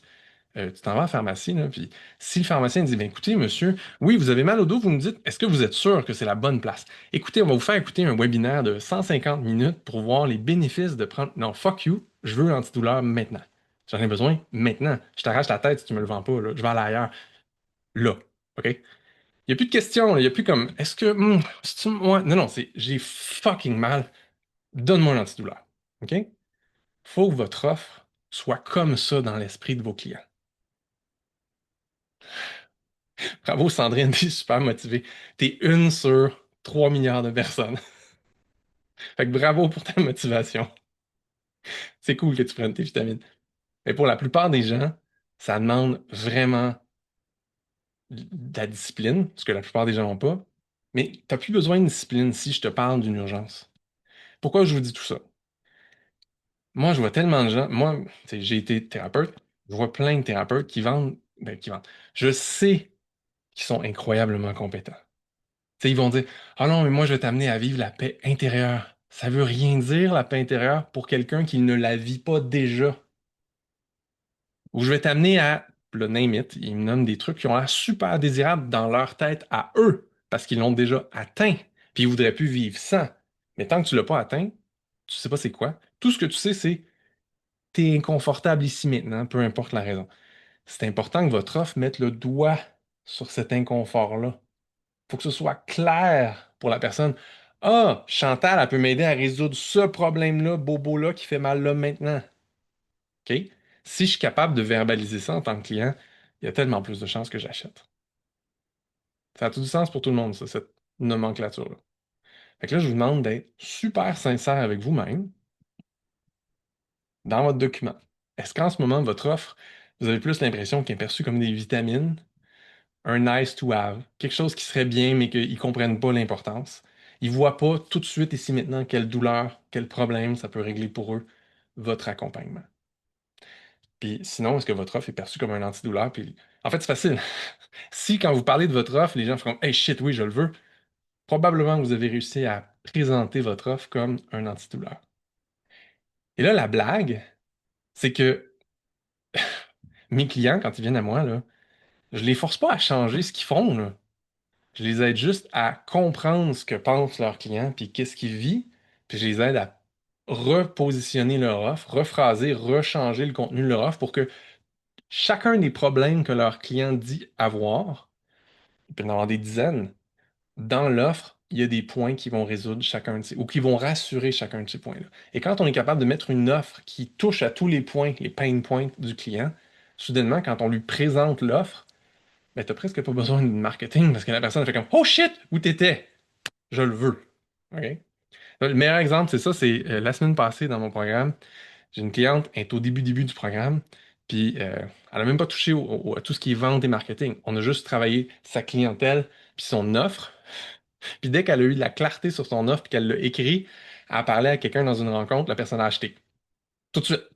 tu t'en vas à la pharmacie, là, puis si le pharmacien dit, ben écoutez, monsieur, oui, vous avez mal au dos, vous me dites, est-ce que vous êtes sûr que c'est la bonne place? Écoutez, on va vous faire écouter un webinaire de 150 minutes pour voir les bénéfices de prendre. Non, fuck you, je veux l'antidouleur maintenant. J'en ai besoin maintenant. Je t'arrache la tête si tu me le vends pas, là. Je vais aller ailleurs. Là. OK? Il n'y a plus de questions, là. Il n'y a plus comme, est-ce que, c'est-tu moi? Non, non, c'est, j'ai fucking mal. Donne-moi l'antidouleur. OK? Faut que votre offre soit comme ça dans l'esprit de vos clients. Bravo Sandrine, t'es super motivée. T'es une sur 3 milliards de personnes. Fait que bravo pour ta motivation. C'est cool que tu prennes tes vitamines. Mais pour la plupart des gens, ça demande vraiment de la discipline, ce que la plupart des gens n'ont pas. Mais t'as plus besoin de discipline si je te parle d'une urgence. Pourquoi je vous dis tout ça? Moi, je vois tellement de gens. Moi, tu sais, j'ai été thérapeute. Je vois plein de thérapeutes qui vendent, qui vendent. Je sais qu'ils sont incroyablement compétents. Tu sais, ils vont dire, ah non, mais moi, je vais t'amener à vivre la paix intérieure. Ça veut rien dire, la paix intérieure, pour quelqu'un qui ne la vit pas déjà. Ou je vais t'amener à, le name it, ils me nomment des trucs qui ont l'air super désirables dans leur tête à eux, parce qu'ils l'ont déjà atteint, puis ils voudraient plus vivre sans. Mais tant que tu l'as pas atteint, tu sais pas c'est quoi. Tout ce que tu sais, c'est t'es inconfortable ici maintenant, peu importe la raison. C'est important que votre offre mette le doigt sur cet inconfort-là. Faut que ce soit clair pour la personne. Ah, Chantal, elle peut m'aider à résoudre ce problème-là, bobo-là, qui fait mal là maintenant. OK? Si je suis capable de verbaliser ça en tant que client, il y a tellement plus de chances que j'achète. Ça a tout du sens pour tout le monde, ça, cette nomenclature-là. Fait que là, je vous demande d'être super sincère avec vous-même dans votre document. Est-ce qu'en ce moment, votre offre, vous avez plus l'impression qu'elle est perçue comme des vitamines, un nice to have, quelque chose qui serait bien, mais qu'ils ne comprennent pas l'importance. Ils ne voient pas tout de suite ici maintenant quelle douleur, quel problème ça peut régler pour eux, votre accompagnement. Puis sinon, est-ce que votre offre est perçue comme un antidouleur? Puis, en fait, c'est facile. Si quand vous parlez de votre offre, les gens font comme Hey shit, oui, je le veux, probablement que vous avez réussi à présenter votre offre comme un antidouleur. Et là, la blague, c'est que mes clients, quand ils viennent à moi, là, je les force pas à changer ce qu'ils font, là. Je les aide juste à comprendre ce que pense leur client, puis qu'est-ce qu'il vit, puis je les aide à repositionner leur offre, rephraser, rechanger le contenu de leur offre pour que chacun des problèmes que leur client dit avoir, il peut en avoir des dizaines, dans l'offre, il y a des points qui vont résoudre chacun de ces, ou qui vont rassurer chacun de ces points-là. Et quand on est capable de mettre une offre qui touche à tous les points, les pain points du client, soudainement, quand on lui présente l'offre, ben, t'as presque pas besoin de marketing parce que la personne fait comme Oh shit, où t'étais? Je le veux. OK? Le meilleur exemple, c'est ça, c'est la semaine passée dans mon programme, j'ai une cliente, elle est au début du programme, puis elle a même pas touché à tout ce qui est vente et marketing. On a juste travaillé sa clientèle, puis son offre. Puis dès qu'elle a eu de la clarté sur son offre, puis qu'elle l'a écrit, elle a parlé à quelqu'un dans une rencontre, la personne a acheté. Tout de suite.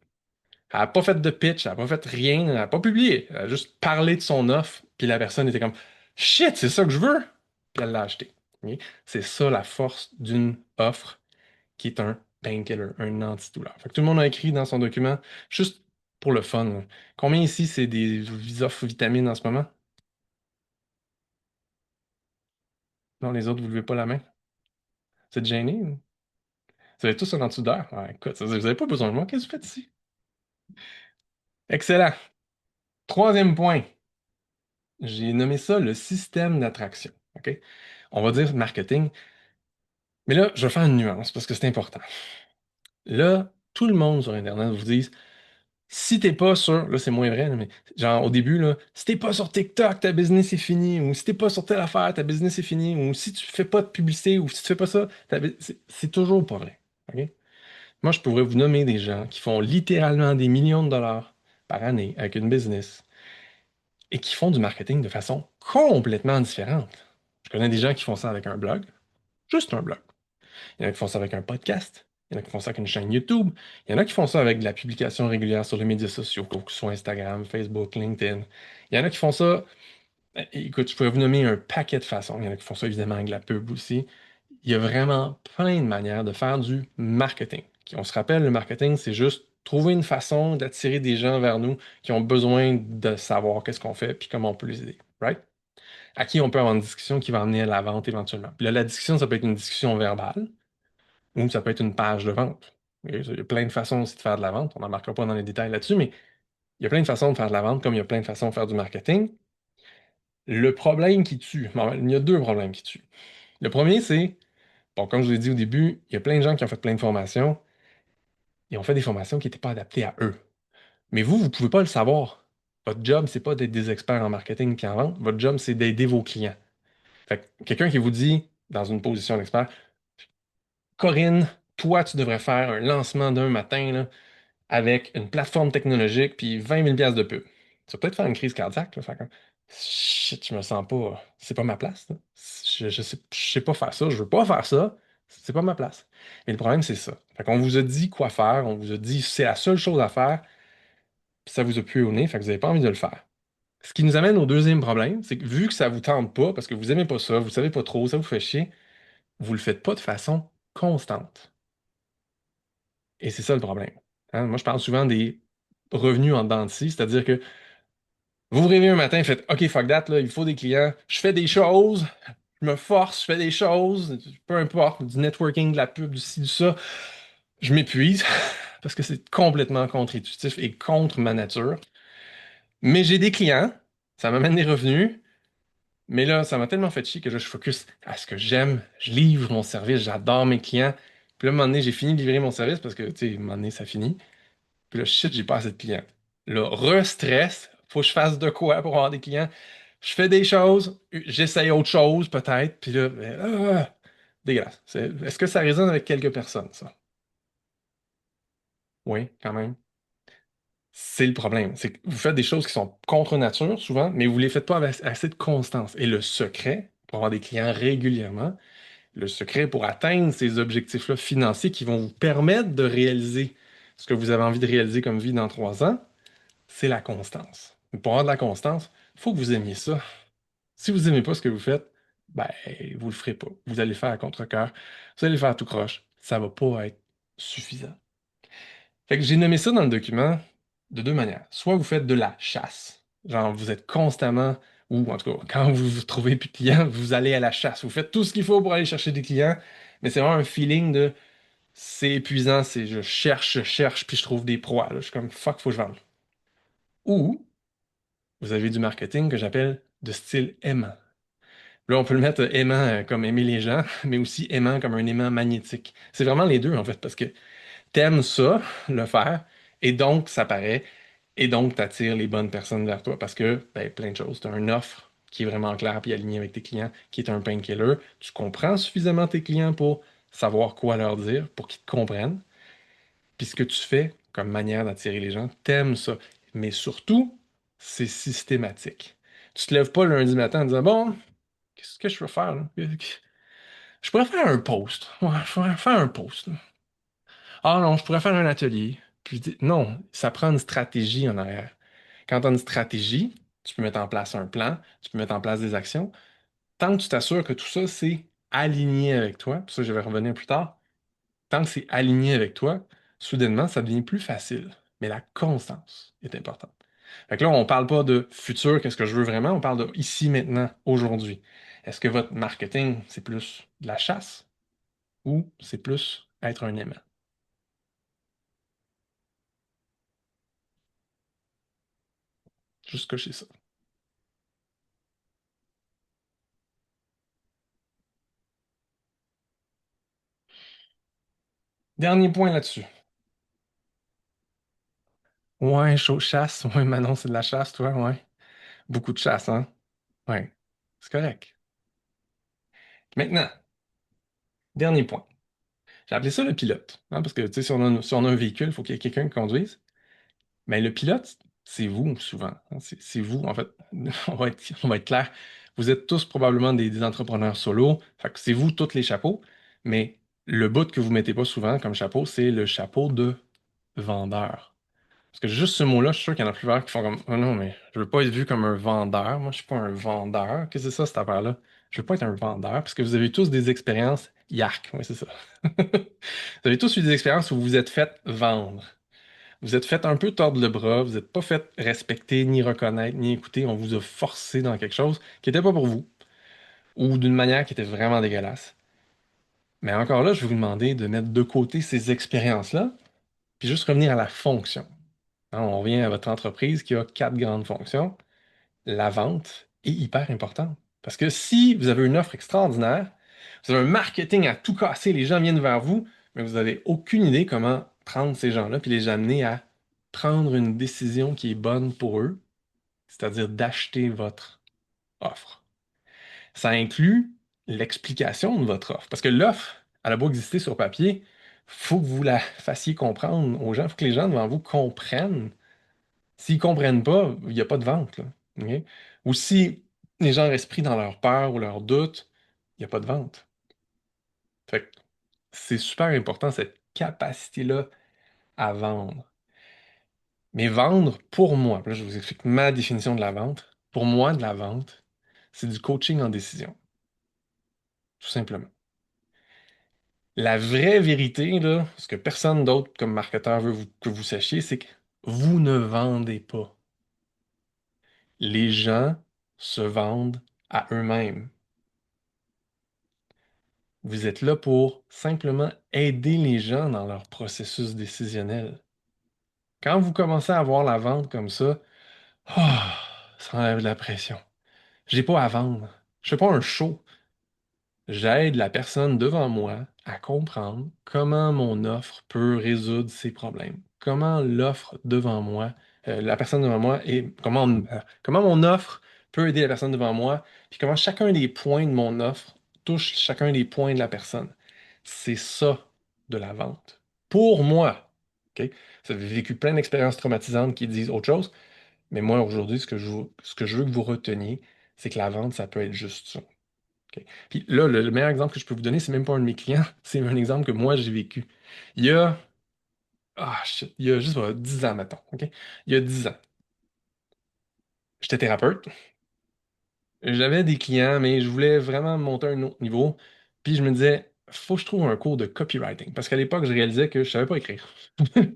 Elle n'a pas fait de pitch, elle n'a pas fait rien, elle n'a pas publié. Elle a juste parlé de son offre, puis la personne était comme Shit, c'est ça que je veux! Puis elle l'a acheté. Ok? C'est ça la force d'une offre qui est un painkiller, un antidouleur. Fait que tout le monde a écrit dans son document, juste pour le fun, là. Combien ici c'est des offres vitamines en ce moment? Non, les autres, vous levez pas la main. C'est gêné, ou? Vous avez tous un antidouleur? Ah, écoute, vous n'avez pas besoin de moi. Qu'est-ce que vous faites ici? Excellent. Troisième point. J'ai nommé ça le système d'attraction. OK? On va dire marketing, mais là, je vais faire une nuance parce que c'est important. Là, tout le monde sur Internet vous dit si t'es pas sur, là c'est moins vrai, là, mais genre au début, là, si t'es pas sur TikTok, ta business est finie, ou si t'es pas sur telle affaire, ta business est finie, ou si tu fais pas de publicité, ou si tu fais pas ça, c'est toujours pas vrai. OK? Moi, je pourrais vous nommer des gens qui font littéralement des millions de dollars par année avec une business et qui font du marketing de façon complètement différente. Je connais des gens qui font ça avec un blog, juste un blog. Il y en a qui font ça avec un podcast. Il y en a qui font ça avec une chaîne YouTube. Il y en a qui font ça avec de la publication régulière sur les médias sociaux, que ce soit Instagram, Facebook, LinkedIn. Il y en a qui font ça, écoute, je pourrais vous nommer un paquet de façons. Il y en a qui font ça évidemment avec de la pub aussi. Il y a vraiment plein de manières de faire du marketing. On se rappelle, le marketing, c'est juste trouver une façon d'attirer des gens vers nous qui ont besoin de savoir qu'est-ce qu'on fait puis comment on peut les aider. Right? À qui on peut avoir une discussion qui va amener à la vente éventuellement. Puis là, la discussion, ça peut être une discussion verbale ou ça peut être une page de vente. Ok? Il y a plein de façons aussi de faire de la vente. On n'embarquera pas dans les détails là-dessus, mais il y a plein de façons de faire de la vente comme il y a plein de façons de faire du marketing. Le problème qui tue, bon, il y a deux problèmes qui tuent. Le premier, c'est, bon, comme je vous l'ai dit au début, il y a plein de gens qui ont fait plein de formations et ont fait des formations qui n'étaient pas adaptées à eux. Mais vous ne pouvez pas le savoir. Votre job, c'est pas d'être des experts en marketing et en vente. Votre job, c'est d'aider vos clients. Fait que quelqu'un qui vous dit, dans une position d'expert, Corinne, toi, tu devrais faire un lancement d'un matin là, avec une plateforme technologique puis 20 000 piastres de pub. Tu vas peut-être faire une crise cardiaque. Là, faire comme, shit, je me sens pas. C'est pas ma place. Là. Je sais pas faire ça. Je veux pas faire ça. C'est pas ma place. Mais le problème, c'est ça. Fait qu'on vous a dit quoi faire. On vous a dit c'est la seule chose à faire. Puis ça vous a pué au nez. Fait que vous n'avez pas envie de le faire. Ce qui nous amène au deuxième problème, c'est que vu que ça vous tente pas, parce que vous aimez pas ça, vous savez pas trop, ça vous fait chier, vous le faites pas de façon constante. Et c'est ça le problème. Hein, moi, je parle souvent des revenus en dents de scie, c'est-à-dire que vous vous réveillez un matin et faites OK, fuck that, là, il faut des clients, je fais des choses, je me force, je fais des choses, peu importe, du networking, de la pub, du ci, du ça, je m'épuise parce que c'est complètement contre-intuitif et contre ma nature. Mais j'ai des clients, ça m'amène des revenus, mais là, ça m'a tellement fait chier que là, je focus à ce que j'aime, je livre mon service, j'adore mes clients. Puis là, à un moment donné, j'ai fini de livrer mon service parce que, tu sais, à un moment donné, ça finit. Puis là, shit, j'ai pas assez de clients. Là, re-stress, faut que je fasse de quoi pour avoir des clients. Je fais des choses, j'essaye autre chose peut-être, puis là, dégueulasse. Est-ce que ça résonne avec quelques personnes, ça? Oui, quand même. C'est le problème. C'est que vous faites des choses qui sont contre nature souvent, mais vous les faites pas avec assez de constance. Et le secret, pour avoir des clients régulièrement, le secret pour atteindre ces objectifs-là financiers qui vont vous permettre de réaliser ce que vous avez envie de réaliser comme vie dans 3 ans, c'est la constance. Mais pour avoir de la constance, il faut que vous aimiez ça. Si vous n'aimez pas ce que vous faites, ben, vous le ferez pas. Vous allez le faire à contre-cœur, vous allez le faire tout croche. Ça va pas être suffisant. Fait que j'ai nommé ça dans le document de deux manières. Soit vous faites de la chasse, genre vous êtes constamment, ou en tout cas, quand vous vous trouvez plus de clients, vous allez à la chasse. Vous faites tout ce qu'il faut pour aller chercher des clients, mais c'est vraiment un feeling de c'est épuisant, c'est je cherche, puis je trouve des proies. Là. Je suis comme fuck, faut que je vende. Ou vous avez du marketing que j'appelle de style aimant. Là, on peut le mettre aimant comme aimer les gens, mais aussi aimant comme un aimant magnétique. C'est vraiment les deux, en fait, parce que t'aimes ça, le faire, et donc ça paraît, et donc t'attires les bonnes personnes vers toi parce que, ben, plein de choses. T'as une offre qui est vraiment claire puis alignée avec tes clients, qui est un painkiller. Tu comprends suffisamment tes clients pour savoir quoi leur dire, pour qu'ils te comprennent. Puis ce que tu fais comme manière d'attirer les gens, t'aimes ça. Mais surtout, c'est systématique. Tu te lèves pas le lundi matin en disant, bon, qu'est-ce que je peux faire, là? Je pourrais faire un post. Ouais, je pourrais faire un post. Là. Ah non, je pourrais faire un atelier. Puis non, ça prend une stratégie en arrière. Quand tu as une stratégie, tu peux mettre en place un plan, tu peux mettre en place des actions. Tant que tu t'assures que tout ça, c'est aligné avec toi, puis ça, je vais revenir plus tard, tant que c'est aligné avec toi, soudainement, ça devient plus facile. Mais la constance est importante. Fait que là, on parle pas de futur, qu'est-ce que je veux vraiment, on parle de ici, maintenant, aujourd'hui. Est-ce que votre marketing, c'est plus de la chasse ou c'est plus être un aimant? Juste cocher ça. Dernier point là-dessus. Ouais, chaud chasse. Ouais, Manon, c'est de la chasse, toi, ouais. Beaucoup de chasse, hein? Ouais. C'est correct. Maintenant, dernier point. J'ai appelé ça le pilote. Hein, parce que, tu sais, si on a un véhicule, il faut qu'il y ait quelqu'un qui conduise. Mais le pilote, c'est vous, souvent. Hein. C'est vous, en fait. On va être clair. Vous êtes tous probablement des entrepreneurs solo. Fait que c'est vous, tous les chapeaux. Mais le bout que vous mettez pas souvent comme chapeau, c'est le chapeau de vendeur. Parce que juste ce mot-là, je suis sûr qu'il y en a plusieurs qui font comme oh non, mais je veux pas être vu comme un vendeur. Moi, je suis pas un vendeur. Qu'est-ce que c'est ça, cette affaire-là? Je veux pas être un vendeur. Parce que vous avez tous des expériences yark. Oui, c'est ça. Vous avez tous eu des expériences où vous vous êtes fait vendre. Vous êtes fait un peu tordre le bras. Vous n'êtes pas fait respecter, ni reconnaître, ni écouter. On vous a forcé dans quelque chose qui n'était pas pour vous. Ou d'une manière qui était vraiment dégueulasse. Mais encore là, je vais vous demander de mettre de côté ces expériences-là, puis juste revenir à la fonction. Hein, on revient à votre entreprise qui a quatre grandes fonctions. La vente est hyper importante. Parce que si vous avez une offre extraordinaire, vous avez un marketing à tout casser, les gens viennent vers vous, mais vous n'avez aucune idée comment prendre ces gens-là puis les amener à prendre une décision qui est bonne pour eux, c'est-à-dire d'acheter votre offre. Ça inclut l'explication de votre offre. Parce que l'offre, elle a beau exister sur papier, faut que vous la fassiez comprendre aux gens, il faut que les gens devant vous comprennent. S'ils comprennent pas, il n'y a pas de vente, là. OK? Ou si les gens restent pris dans leur peur ou leur doute, il n'y a pas de vente. Fait que c'est super important, cette capacité-là à vendre. Mais vendre, pour moi, puis là, je vous explique ma définition de la vente. Pour moi, de la vente, c'est du coaching en décision, tout simplement. La vraie vérité, là, ce que personne d'autre comme marketeur veut que vous sachiez, c'est que vous ne vendez pas. Les gens se vendent à eux-mêmes. Vous êtes là pour simplement aider les gens dans leur processus décisionnel. Quand vous commencez à voir la vente comme ça enlève de la pression. J'ai pas à vendre. Je fais pas un show. J'aide la personne devant moi à comprendre comment mon offre peut résoudre ses problèmes. Comment l'offre devant moi, la personne devant moi, et comment mon offre peut aider la personne devant moi, puis comment chacun des points de mon offre touche chacun des points de la personne. C'est ça de la vente. Pour moi, OK? Vous avez vécu plein d'expériences traumatisantes qui disent autre chose, mais moi aujourd'hui, ce que je veux que vous reteniez, c'est que la vente, ça peut être juste ça. OK. Puis là, le meilleur exemple que je peux vous donner, c'est même pas un de mes clients, c'est un exemple que moi j'ai vécu. Il y a, shit, il y a juste 10 ans, mettons, OK? Il y a 10 ans, j'étais thérapeute, J'avais des clients, mais je voulais vraiment monter à un autre niveau. Puis je me disais, faut que je trouve un cours de copywriting. Parce qu'à l'époque, je réalisais que je savais pas écrire.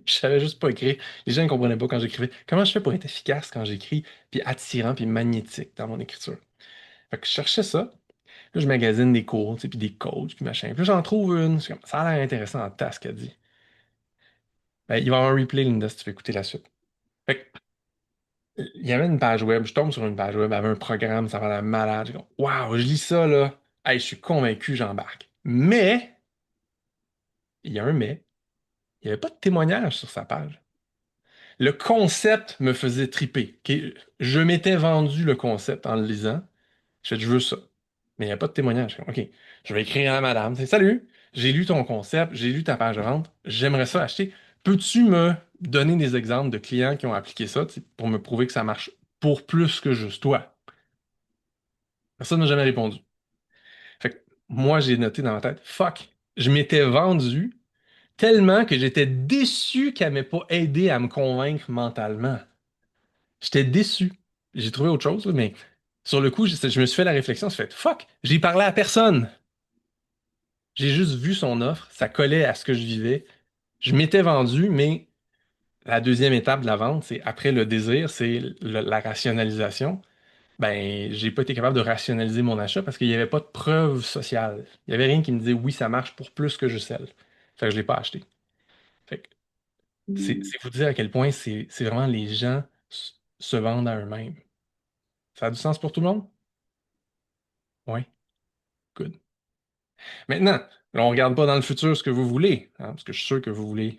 Je savais juste pas écrire. Les gens ne comprenaient pas quand j'écrivais. Comment je fais pour être efficace quand j'écris, puis attirant, puis magnétique dans mon écriture? Fait que je cherchais ça. Là, je magasine des cours, tu sais, puis des coachs, puis machin. Puis là, j'en trouve une. C'est comme, ça a l'air intéressant en tas, ce qu'elle dit. Ben, il va y avoir un replay, Linda, si tu veux écouter la suite. Fait que, il y avait une page web, je tombe sur une page web, il y avait un programme, ça va la malade. Je dis, waouh, je lis ça, là. Hey, je suis convaincu, j'embarque. Mais, il y a un mais, il n'y avait pas de témoignage sur sa page. Le concept me faisait triper. OK? Je m'étais vendu le concept en le lisant. Je fais, je veux ça. Mais il n'y a pas de témoignage. OK, je vais écrire à la madame. C'est, salut, j'ai lu ton concept, j'ai lu ta page de vente, j'aimerais ça acheter. Peux-tu me donner des exemples de clients qui ont appliqué ça, tu sais, pour me prouver que ça marche pour plus que juste toi? Personne n'a jamais répondu. Fait que moi, j'ai noté dans ma tête, fuck, je m'étais vendu tellement que j'étais déçu qu'elle m'ait pas aidé à me convaincre mentalement. J'étais déçu. J'ai trouvé autre chose, là, mais sur le coup, je me suis fait la réflexion, je fait, fuck, j'ai parlé à personne. J'ai juste vu son offre, ça collait à ce que je vivais. Je m'étais vendu, mais la deuxième étape de la vente, c'est après le désir, c'est la rationalisation. Ben, j'ai pas été capable de rationaliser mon achat parce qu'il n'y avait pas de preuve sociale. Il n'y avait rien qui me disait oui, ça marche pour plus que je selle. Fait que je l'ai pas acheté. Fait que c'est vous dire à quel point c'est vraiment les gens se vendent à eux-mêmes. Ça a du sens pour tout le monde? Oui, good. Maintenant, là, on regarde pas dans le futur ce que vous voulez, hein, parce que je suis sûr que vous voulez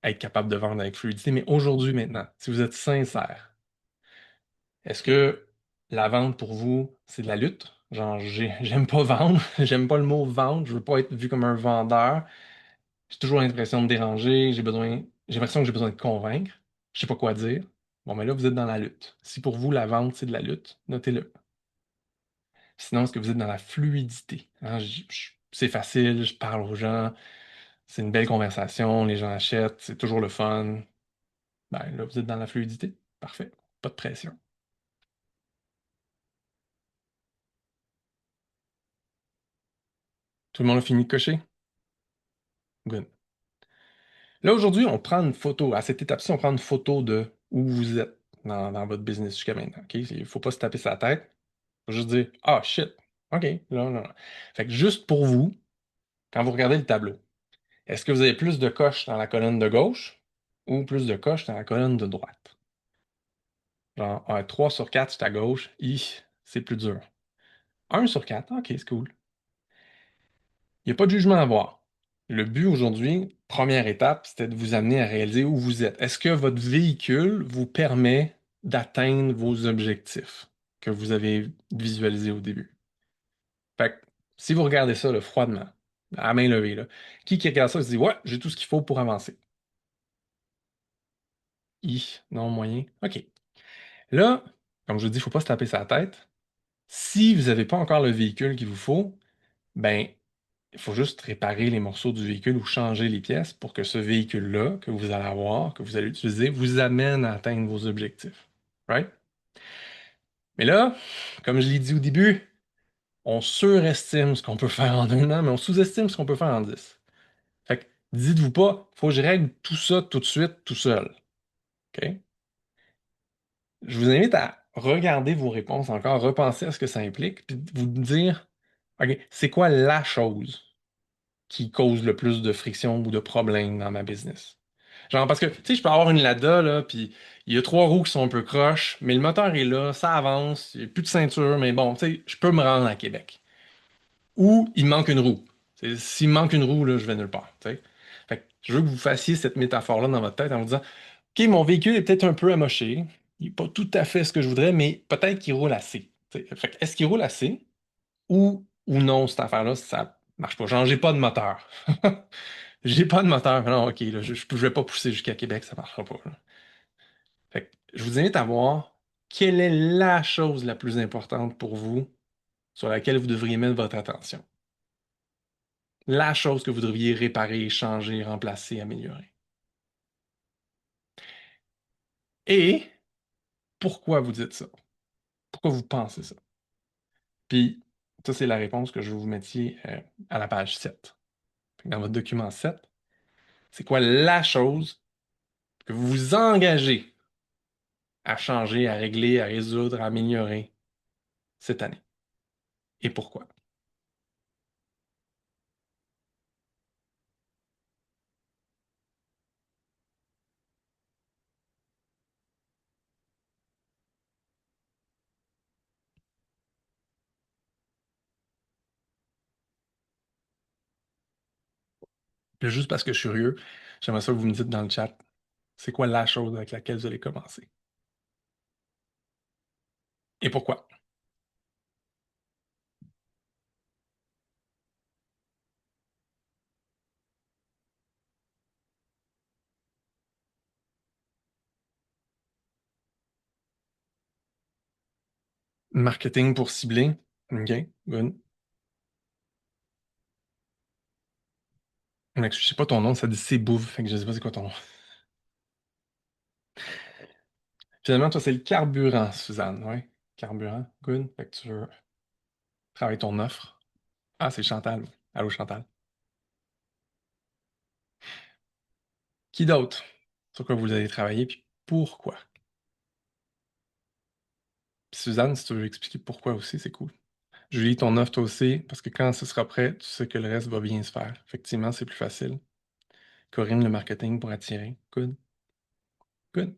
être capable de vendre avec fluidité, mais aujourd'hui, maintenant, si vous êtes sincère, est-ce que la vente pour vous, c'est de la lutte? Genre, j'aime pas vendre, j'aime pas le mot vendre, je veux pas être vu comme un vendeur, j'ai toujours l'impression de déranger, j'ai l'impression que j'ai besoin de convaincre, je sais pas quoi dire. Bon, mais là, vous êtes dans la lutte. Si pour vous, la vente, c'est de la lutte, notez-le. Sinon, est-ce que vous êtes dans la fluidité? Hein, c'est facile, je parle aux gens, c'est une belle conversation, les gens achètent, c'est toujours le fun. Ben là, vous êtes dans la fluidité. Parfait. Pas de pression. Tout le monde a fini de cocher? Good. Là, aujourd'hui, on prend une photo. À cette étape-ci, on prend une photo de où vous êtes dans votre business jusqu'à maintenant. OK? Il ne faut pas se taper sa tête. Il faut juste dire, ah, shit. OK. Là, là. Fait que juste pour vous, quand vous regardez le tableau, est-ce que vous avez plus de coches dans la colonne de gauche ou plus de coches dans la colonne de droite? Genre, 3 sur 4, c'est à gauche. C'est plus dur. 1 sur 4, OK, c'est cool. Il n'y a pas de jugement à avoir. Le but aujourd'hui, première étape, c'était de vous amener à réaliser où vous êtes. Est-ce que votre véhicule vous permet d'atteindre vos objectifs que vous avez visualisés au début? Fait que, si vous regardez ça là, froidement, à main levée, là, qui regarde ça et se dit, ouais, j'ai tout ce qu'il faut pour avancer. Non, moyen. OK. Là, comme je vous dis, il ne faut pas se taper sa tête. Si vous n'avez pas encore le véhicule qu'il vous faut, ben, il faut juste réparer les morceaux du véhicule ou changer les pièces pour que ce véhicule-là que vous allez avoir, que vous allez utiliser, vous amène à atteindre vos objectifs. Right? Mais là, comme je l'ai dit au début, on surestime ce qu'on peut faire en 1 an, mais on sous-estime ce qu'on peut faire en 10. Fait que dites-vous pas, faut que je règle tout ça tout de suite, tout seul. OK? Je vous invite à regarder vos réponses encore, repenser à ce que ça implique, puis vous dire, OK, c'est quoi la chose qui cause le plus de friction ou de problèmes dans ma business? Genre, parce que, tu sais, je peux avoir une Lada, là, puis il y a 3 roues qui sont un peu croches, mais le moteur est là, ça avance, il n'y a plus de ceinture, mais bon, tu sais, je peux me rendre à Québec. Ou il me manque une roue. S'il me manque une roue, là, je vais nulle part, tu sais. Fait que je veux que vous fassiez cette métaphore-là dans votre tête en vous disant, OK, mon véhicule est peut-être un peu amoché, il n'est pas tout à fait ce que je voudrais, mais peut-être qu'il roule assez. Tu sais. Fait que est-ce qu'il roule assez ou non, cette affaire-là, ça marche pas. Genre, j'ai pas de moteur. J'ai pas de moteur. Non, OK, là, je vais pas pousser jusqu'à Québec, ça marchera pas. Là. Fait que je vous invite à voir quelle est la chose la plus importante pour vous sur laquelle vous devriez mettre votre attention. La chose que vous devriez réparer, changer, remplacer, améliorer. Et pourquoi vous dites ça? Pourquoi vous pensez ça? Puis, ça, c'est la réponse que je veux que vous mettiez à la page 7. Dans votre document 7, c'est quoi la chose que vous vous engagez à changer, à régler, à résoudre, à améliorer cette année? Et pourquoi? Puis juste parce que je suis curieux, j'aimerais ça que vous me dites dans le chat, c'est quoi la chose avec laquelle vous allez commencer? Et pourquoi? Marketing pour cibler. OK, good. Mec, je sais pas ton nom, ça dit c'est bouffe, fait que je sais pas c'est quoi ton nom. Finalement, toi, c'est le carburant, Suzanne, ouais. Carburant, good. Fait que tu veux travailler ton offre. Ah, c'est Chantal. Allô, Chantal. Qui d'autre? Sur quoi vous allez travailler, puis pourquoi? Puis Suzanne, si tu veux expliquer pourquoi aussi, c'est cool. Julie, ton offre, toi aussi, parce que quand ce sera prêt, tu sais que le reste va bien se faire. Effectivement, c'est plus facile. Corinne, le marketing pour attirer. Good, good.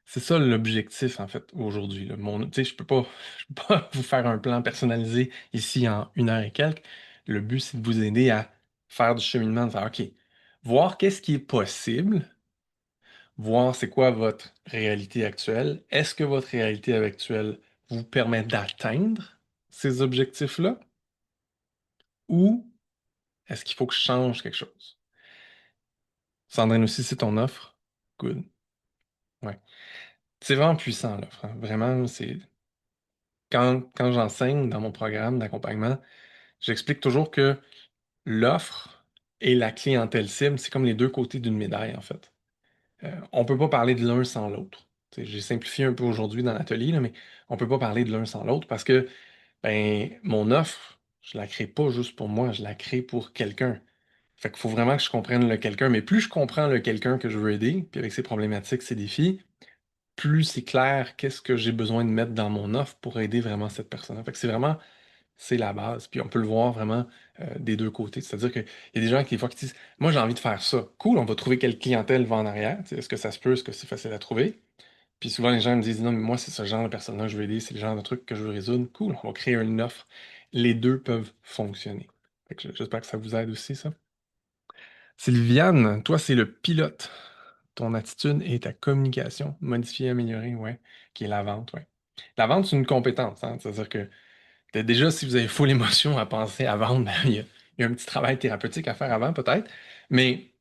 C'est ça l'objectif, en fait, aujourd'hui, là. Tu sais, je peux pas vous faire un plan personnalisé ici en 1 heure et quelques. Le but, c'est de vous aider à faire du cheminement, de faire, OK, voir qu'est-ce qui est possible, voir c'est quoi votre réalité actuelle. Est-ce que votre réalité actuelle vous permet d'atteindre ces objectifs-là? Ou est-ce qu'il faut que je change quelque chose? Sandrine aussi, c'est ton offre. Good. Ouais. C'est vraiment puissant, l'offre, hein. Vraiment, c'est. Quand j'enseigne dans mon programme d'accompagnement, j'explique toujours que l'offre et la clientèle cible, c'est comme les deux côtés d'une médaille, en fait. On peut pas parler de l'un sans l'autre. Tu sais, j'ai simplifié un peu aujourd'hui dans l'atelier, là, mais on peut pas parler de l'un sans l'autre parce que ben, mon offre, je la crée pas juste pour moi, je la crée pour quelqu'un. Fait qu'il faut vraiment que je comprenne le quelqu'un. Mais plus je comprends le quelqu'un que je veux aider, puis avec ses problématiques, ses défis, plus c'est clair qu'est-ce que j'ai besoin de mettre dans mon offre pour aider vraiment cette personne. Fait que c'est vraiment c'est la base. Puis on peut le voir vraiment des deux côtés. C'est-à-dire qu'il y a des gens qui, des fois, qui disent moi, j'ai envie de faire ça. Cool, on va trouver quelle clientèle va en arrière. Tu sais, est-ce que ça se peut? Est-ce que c'est facile à trouver? Puis souvent, les gens me disent non, mais moi, c'est ce genre de personne-là que je veux aider, c'est le genre de truc que je veux résoudre. Cool, on va créer une offre. Les deux peuvent fonctionner. Fait que j'espère que ça vous aide aussi, ça. Sylviane, toi, c'est le pilote. Ton attitude et ta communication, modifier, améliorer, ouais, qui est la vente, ouais. La vente, c'est une compétence, hein. C'est-à-dire que déjà, si vous avez full émotion à penser à vendre, ben, il y a un petit travail thérapeutique à faire avant, peut-être. Mais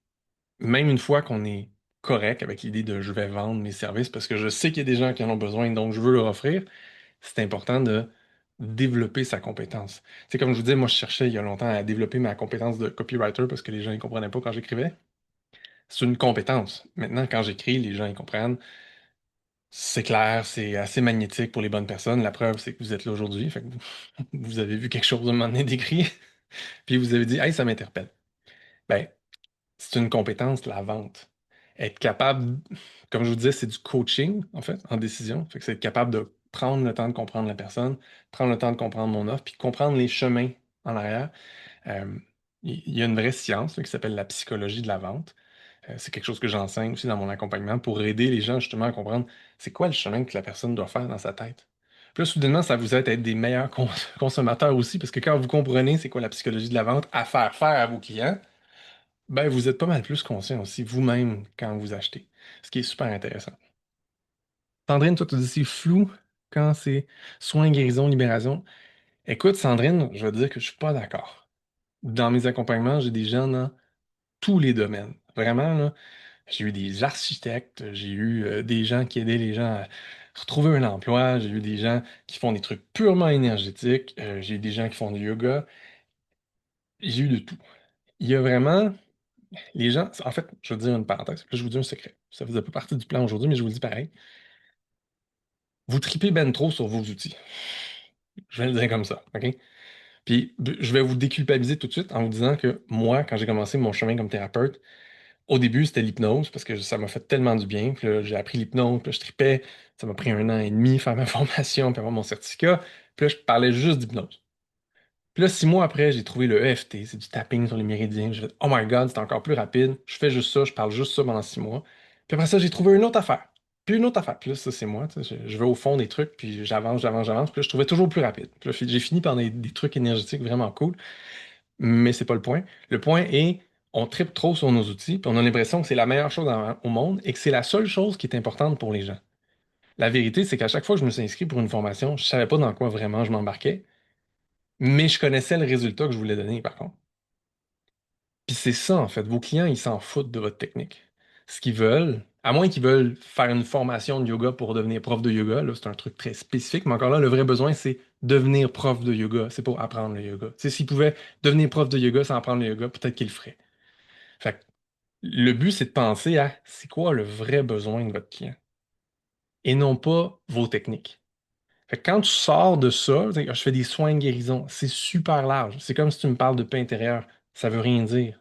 même une fois qu'on est correct avec l'idée de je vais vendre mes services parce que je sais qu'il y a des gens qui en ont besoin, donc je veux leur offrir, c'est important de développer sa compétence. C'est comme je vous disais, moi, je cherchais il y a longtemps à développer ma compétence de copywriter parce que les gens ne comprenaient pas quand j'écrivais. C'est une compétence. Maintenant, quand j'écris, les gens ils comprennent. C'est clair, c'est assez magnétique pour les bonnes personnes. La preuve, c'est que vous êtes là aujourd'hui. Fait que vous avez vu quelque chose à un moment donné d'écrit, puis vous avez dit, hey, ça m'interpelle. Ben, c'est une compétence, la vente. Être capable, comme je vous disais, c'est du coaching, en fait, en décision. Fait que c'est être capable de prendre le temps de comprendre la personne, prendre le temps de comprendre mon offre, puis comprendre les chemins en arrière. Euh, il y a une vraie science là, qui s'appelle la psychologie de la vente. C'est quelque chose que j'enseigne aussi dans mon accompagnement pour aider les gens justement à comprendre c'est quoi le chemin que la personne doit faire dans sa tête. Puis là, soudainement, ça vous aide à être des meilleurs consommateurs aussi, parce que quand vous comprenez c'est quoi la psychologie de la vente à faire faire à vos clients, ben vous êtes pas mal plus conscient aussi vous-même quand vous achetez. Ce qui est super intéressant. Sandrine, toi, tu dis c'est flou quand c'est soins, guérison, libération. Écoute, Sandrine, je veux dire que je suis pas d'accord. Dans mes accompagnements, j'ai des gens dans tous les domaines. Vraiment, là. J'ai eu des architectes, j'ai eu des gens qui aidaient les gens à retrouver un emploi, j'ai eu des gens qui font des trucs purement énergétiques, j'ai eu des gens qui font du yoga, j'ai eu de tout. Il y a vraiment les gens, en fait, je veux dire une parenthèse, là, je vous dis un secret. Ça faisait pas partie du plan aujourd'hui, mais je vous le dis pareil. Vous tripez ben trop sur vos outils. Je vais le dire comme ça, OK? Puis je vais vous déculpabiliser tout de suite en vous disant que moi, quand j'ai commencé mon chemin comme thérapeute, au début, c'était l'hypnose parce que ça m'a fait tellement du bien. Puis là, j'ai appris l'hypnose, puis là, je tripais. Ça m'a pris 1 an et demi faire ma formation, puis avoir mon certificat. Puis là, je parlais juste d'hypnose. Puis là, 6 mois après, j'ai trouvé le EFT, c'est du tapping sur les méridiens. J'ai fait, oh my God, c'est encore plus rapide. Je fais juste ça, je parle juste ça pendant 6 mois. Puis après ça, j'ai trouvé une autre affaire. Puis une autre affaire. Puis là, ça, c'est moi. Tu sais, je vais au fond des trucs, puis j'avance, j'avance, j'avance. Puis là, je trouvais toujours plus rapide. Puis là, j'ai fini par des trucs énergétiques vraiment cool. Mais c'est pas le point. Le point est, on tripe trop sur nos outils, puis on a l'impression que c'est la meilleure chose au monde et que c'est la seule chose qui est importante pour les gens. La vérité, c'est qu'à chaque fois que je me suis inscrit pour une formation, je savais pas dans quoi vraiment je m'embarquais, mais je connaissais le résultat que je voulais donner, par contre. Puis c'est ça, en fait. Vos clients, ils s'en foutent de votre technique. Ce qu'ils veulent, à moins qu'ils veulent faire une formation de yoga pour devenir prof de yoga, là, c'est un truc très spécifique, mais encore là, le vrai besoin, c'est devenir prof de yoga. C'est pour apprendre le yoga. Tu sais, s'ils pouvaient devenir prof de yoga sans apprendre le yoga, peut-être qu'ils le feraient. Fait que le but, c'est de penser à c'est quoi le vrai besoin de votre client et non pas vos techniques. Fait que quand tu sors de ça, tu sais, je fais des soins de guérison, c'est super large. C'est comme si tu me parles de paix intérieure. Ça veut rien dire.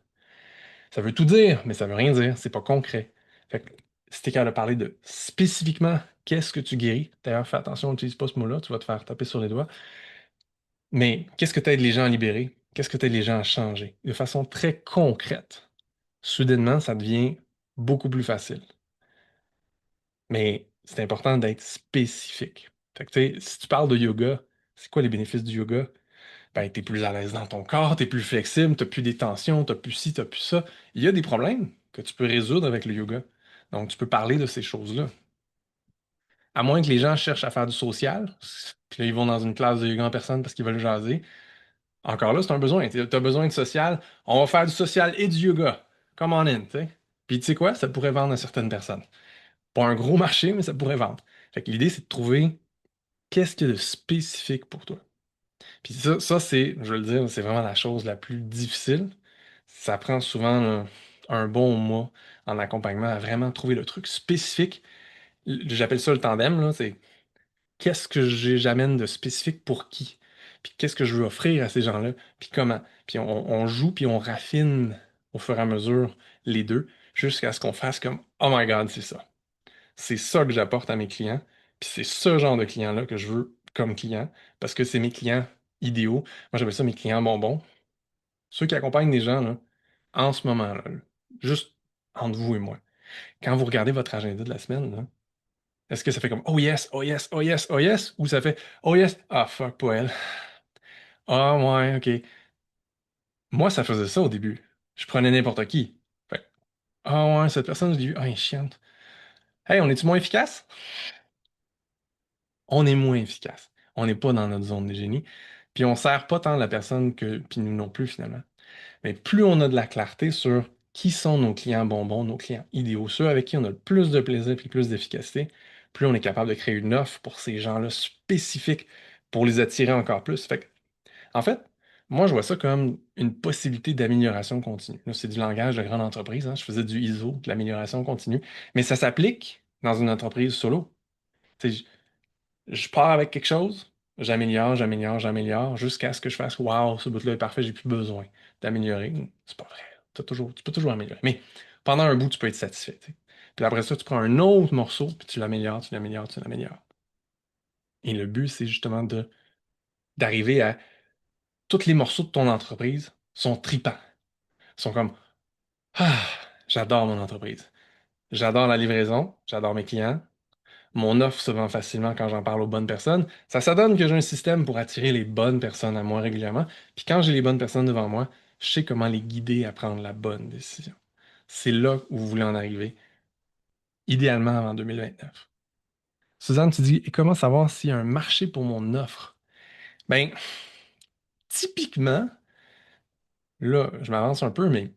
Ça veut tout dire, mais ça veut rien dire. C'est pas concret. Fait que si t'es capable de parler de spécifiquement qu'est-ce que tu guéris, d'ailleurs, fais attention, n'utilise pas ce mot-là, tu vas te faire taper sur les doigts. Mais qu'est-ce que t'aides les gens à libérer? Qu'est-ce que t'aides les gens à changer? De façon très concrète. Soudainement, ça devient beaucoup plus facile. Mais c'est important d'être spécifique. Fait que, tu sais, si tu parles de yoga, c'est quoi les bénéfices du yoga? Ben, t'es plus à l'aise dans ton corps, t'es plus flexible, t'as plus des tensions, t'as plus ci, t'as plus ça. Il y a des problèmes que tu peux résoudre avec le yoga. Donc, tu peux parler de ces choses-là. À moins que les gens cherchent à faire du social, puis là, ils vont dans une classe de yoga en personne parce qu'ils veulent jaser. Encore là, c'est un besoin. T'as besoin de social. On va faire du social et du yoga. Come on in, tu sais. Puis tu sais quoi? Ça pourrait vendre à certaines personnes. Pas un gros marché, mais ça pourrait vendre. Fait que l'idée, c'est de trouver qu'est-ce qu'il y a de spécifique pour toi. Puis ça c'est, je veux le dire, c'est vraiment la chose la plus difficile. Ça prend souvent un bon mois en accompagnement à vraiment trouver le truc spécifique. J'appelle ça le tandem, là. C'est qu'est-ce que j'amène de spécifique pour qui? Puis qu'est-ce que je veux offrir à ces gens-là? Puis comment? Puis on joue, puis on raffine au fur et à mesure les deux, jusqu'à ce qu'on fasse comme, oh my God, c'est ça. C'est ça que j'apporte à mes clients. Puis c'est ce genre de client-là que je veux comme client, parce que c'est mes clients idéaux. Moi, j'appelle ça mes clients bonbons. Ceux qui accompagnent des gens, là, en ce moment-là, là, juste entre vous et moi. Quand vous regardez votre agenda de la semaine, là, est-ce que ça fait comme oh yes, oh yes, oh yes, oh yes, ou ça fait oh yes, ah fuck, pas elle. Ah ouais, ok. Moi, ça faisait ça au début. Je prenais n'importe qui. Fait, ah ouais, cette personne, je l'ai vue, ah, elle est chiante. Hey, on est-tu moins efficace? On est moins efficace. On n'est pas dans notre zone de génie. Puis on sert pas tant la personne que, puis nous non plus finalement. Mais plus on a de la clarté sur qui sont nos clients bonbons, nos clients idéaux, ceux avec qui on a le plus de plaisir et le plus d'efficacité, plus on est capable de créer une offre pour ces gens-là spécifiques pour les attirer encore plus. Fait que, en fait, moi, je vois ça comme une possibilité d'amélioration continue. Là, c'est du langage de grande entreprise, hein. Je faisais du ISO, de l'amélioration continue. Mais ça s'applique dans une entreprise solo. Tu sais, je pars avec quelque chose, j'améliore, j'améliore, j'améliore, jusqu'à ce que je fasse waouh, ce bout-là est parfait, j'ai plus besoin d'améliorer. C'est pas vrai. Tu peux toujours améliorer. Mais pendant un bout, tu peux être satisfait, tu sais. Puis après ça, tu prends un autre morceau, puis tu l'améliores, tu l'améliores, tu l'améliores. Et le but, c'est justement d'arriver à tous les morceaux de ton entreprise sont tripants. Sont comme ah, j'adore mon entreprise. J'adore la livraison, j'adore mes clients, mon offre se vend facilement quand j'en parle aux bonnes personnes. Ça donne que j'ai un système pour attirer les bonnes personnes à moi régulièrement. Puis quand j'ai les bonnes personnes devant moi, je sais comment les guider à prendre la bonne décision. C'est là où vous voulez en arriver, idéalement avant 2029. Suzanne, tu dis, et comment savoir s'il y a un marché pour mon offre? Ben, typiquement, là, je m'avance un peu, mais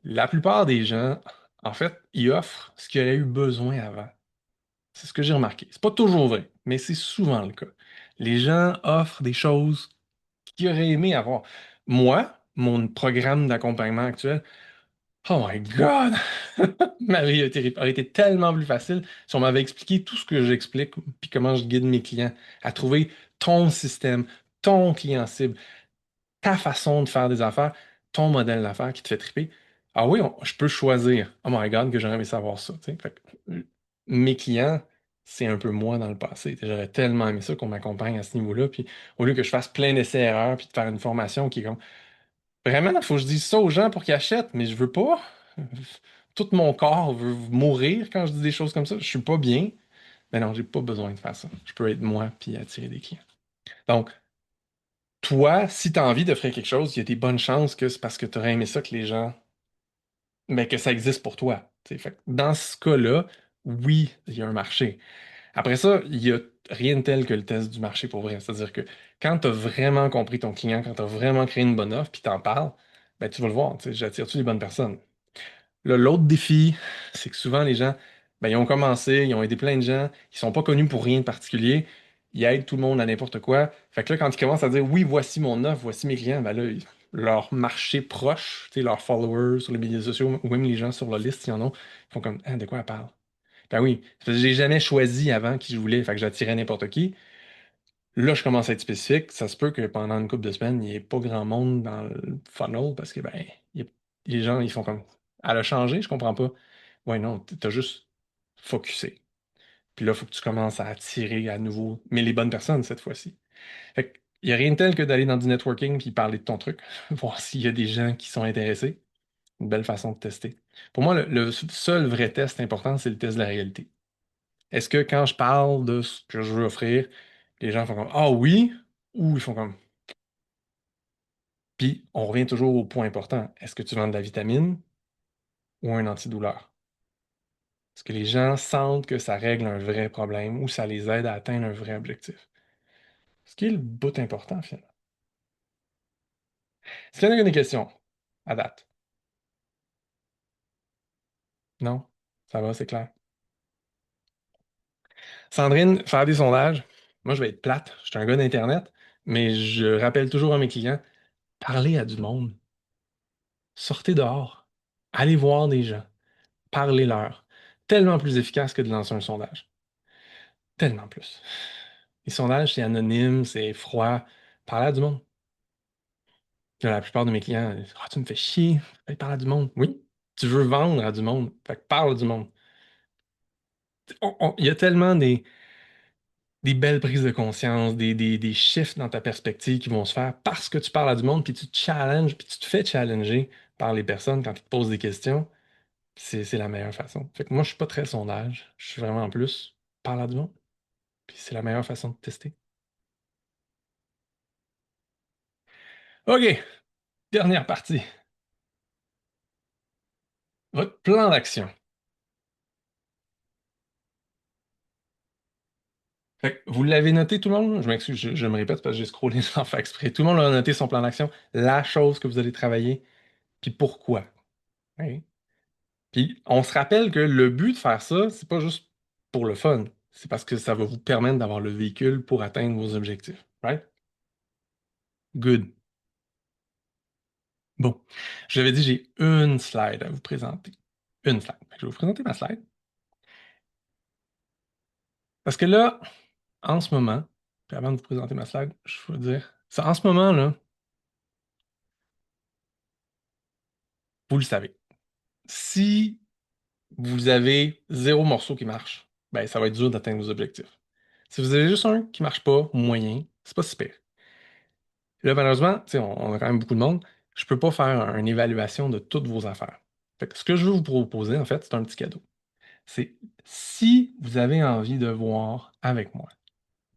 la plupart des gens, en fait, ils offrent ce qu'ils auraient eu besoin avant. C'est ce que j'ai remarqué. C'est pas toujours vrai, mais c'est souvent le cas. Les gens offrent des choses qu'ils auraient aimé avoir. Moi, mon programme d'accompagnement actuel, Oh my God! Ma vie aurait été tellement plus facile si on m'avait expliqué tout ce que j'explique, puis comment je guide mes clients à trouver ton système, ton client cible, ta façon de faire des affaires, ton modèle d'affaires qui te fait triper. Ah oui, je peux choisir. Oh my God, que j'aurais aimé savoir ça. Tu sais. Fait que, mes clients, c'est un peu moi dans le passé. J'aurais tellement aimé ça qu'on m'accompagne à ce niveau-là. Puis au lieu que je fasse plein d'essais-erreurs, puis de faire une formation qui est comme vraiment, il faut que je dise ça aux gens pour qu'ils achètent, mais je veux pas. Tout mon corps veut mourir quand je dis des choses comme ça. Je suis pas bien. Mais non, j'ai pas besoin de faire ça. Je peux être moi puis attirer des clients. Donc, toi, si tu as envie d'offrir quelque chose, il y a des bonnes chances que c'est parce que tu aurais aimé ça que les gens, mais que ça existe pour toi. Tu sais. Fait que dans ce cas-là, oui, il y a un marché. Après ça, il y a rien de tel que le test du marché pour vrai. C'est-à-dire que quand tu as vraiment compris ton client, quand tu as vraiment créé une bonne offre, puis t'en parles, ben, tu vas le voir. Tu sais, j'attire-tu les bonnes personnes? Là, l'autre défi, c'est que souvent les gens, ben, ils ont commencé, ils ont aidé plein de gens, ils sont pas connus pour rien de particulier, ils aident tout le monde à n'importe quoi. Fait que là, quand ils commencent à dire oui, voici mon offre, voici mes clients, ben là, leur marché proche, tu sais, leurs followers sur les médias sociaux, ou même les gens sur la liste, ils en ont, ils font comme ah, de quoi elle parle? Ben oui, c'est parce que j'ai jamais choisi avant qui je voulais, fait que j'attirais n'importe qui. Là, je commence à être spécifique. Ça se peut que pendant une couple de semaines, il n'y ait pas grand monde dans le funnel parce que ben, les gens, ils font comme elle a changé, je comprends pas. Ouais, non, t'as juste focusé. Puis là, il faut que tu commences à attirer à nouveau, mais les bonnes personnes cette fois-ci. Fait que, il n'y a rien de tel que d'aller dans du networking puis parler de ton truc, voir s'il y a des gens qui sont intéressés. Une belle façon de tester. Pour moi, le seul vrai test important, c'est le test de la réalité. Est-ce que quand je parle de ce que je veux offrir, les gens font comme ah oui, ou ils font comme puis, on revient toujours au point important. Est-ce que tu vends de la vitamine ou un antidouleur? Est-ce que les gens sentent que ça règle un vrai problème ou ça les aide à atteindre un vrai objectif? Ce qui est le bout important, finalement. Est-ce qu'il y en a des questions à date? Non? Ça va, c'est clair. Sandrine, faire des sondages, moi, je vais être plate. Je suis un gars d'Internet, mais je rappelle toujours à mes clients, parlez à du monde. Sortez dehors. Allez voir des gens. Parlez-leur. Tellement plus efficace que de lancer un sondage. Tellement plus. Les sondages, c'est anonyme, c'est froid. Parler à du monde. La plupart de mes clients, ah, tu me fais chier, fais parler à du monde. Oui, tu veux vendre à du monde. Fait que parle à du monde. Il y a tellement des belles prises de conscience, des shifts dans ta perspective qui vont se faire parce que tu parles à du monde, puis tu te challenges, puis tu te fais challenger par les personnes quand ils te posent des questions. C'est la meilleure façon. Fait que moi, je suis pas très sondage. Je suis vraiment en plus parle à du monde. Puis c'est la meilleure façon de tester. OK, dernière partie. Votre plan d'action. Fait que vous l'avez noté, tout le monde? Je m'excuse, je me répète parce que j'ai scrollé sans faire exprès. Tout le monde a noté son plan d'action, la chose que vous allez travailler, puis pourquoi. Oui. Puis on se rappelle que le but de faire ça, c'est pas juste pour le fun. C'est parce que ça va vous permettre d'avoir le véhicule pour atteindre vos objectifs. Right? Good. Bon. Je l'avais dit, j'ai une slide à vous présenter. Une slide. Fait que je vais vous présenter ma slide. Parce que là, en ce moment, puis avant de vous présenter ma slide, je veux dire, ça, en ce moment, là, vous le savez. Si vous avez zéro morceau qui marche, ben ça va être dur d'atteindre vos objectifs. Si vous avez juste un qui marche pas, ou moyen, c'est pas super. Là, malheureusement, tu sais, on a quand même beaucoup de monde. Je peux pas faire une évaluation de toutes vos affaires. Fait que ce que je veux vous proposer, en fait, c'est un petit cadeau. C'est si vous avez envie de voir avec moi,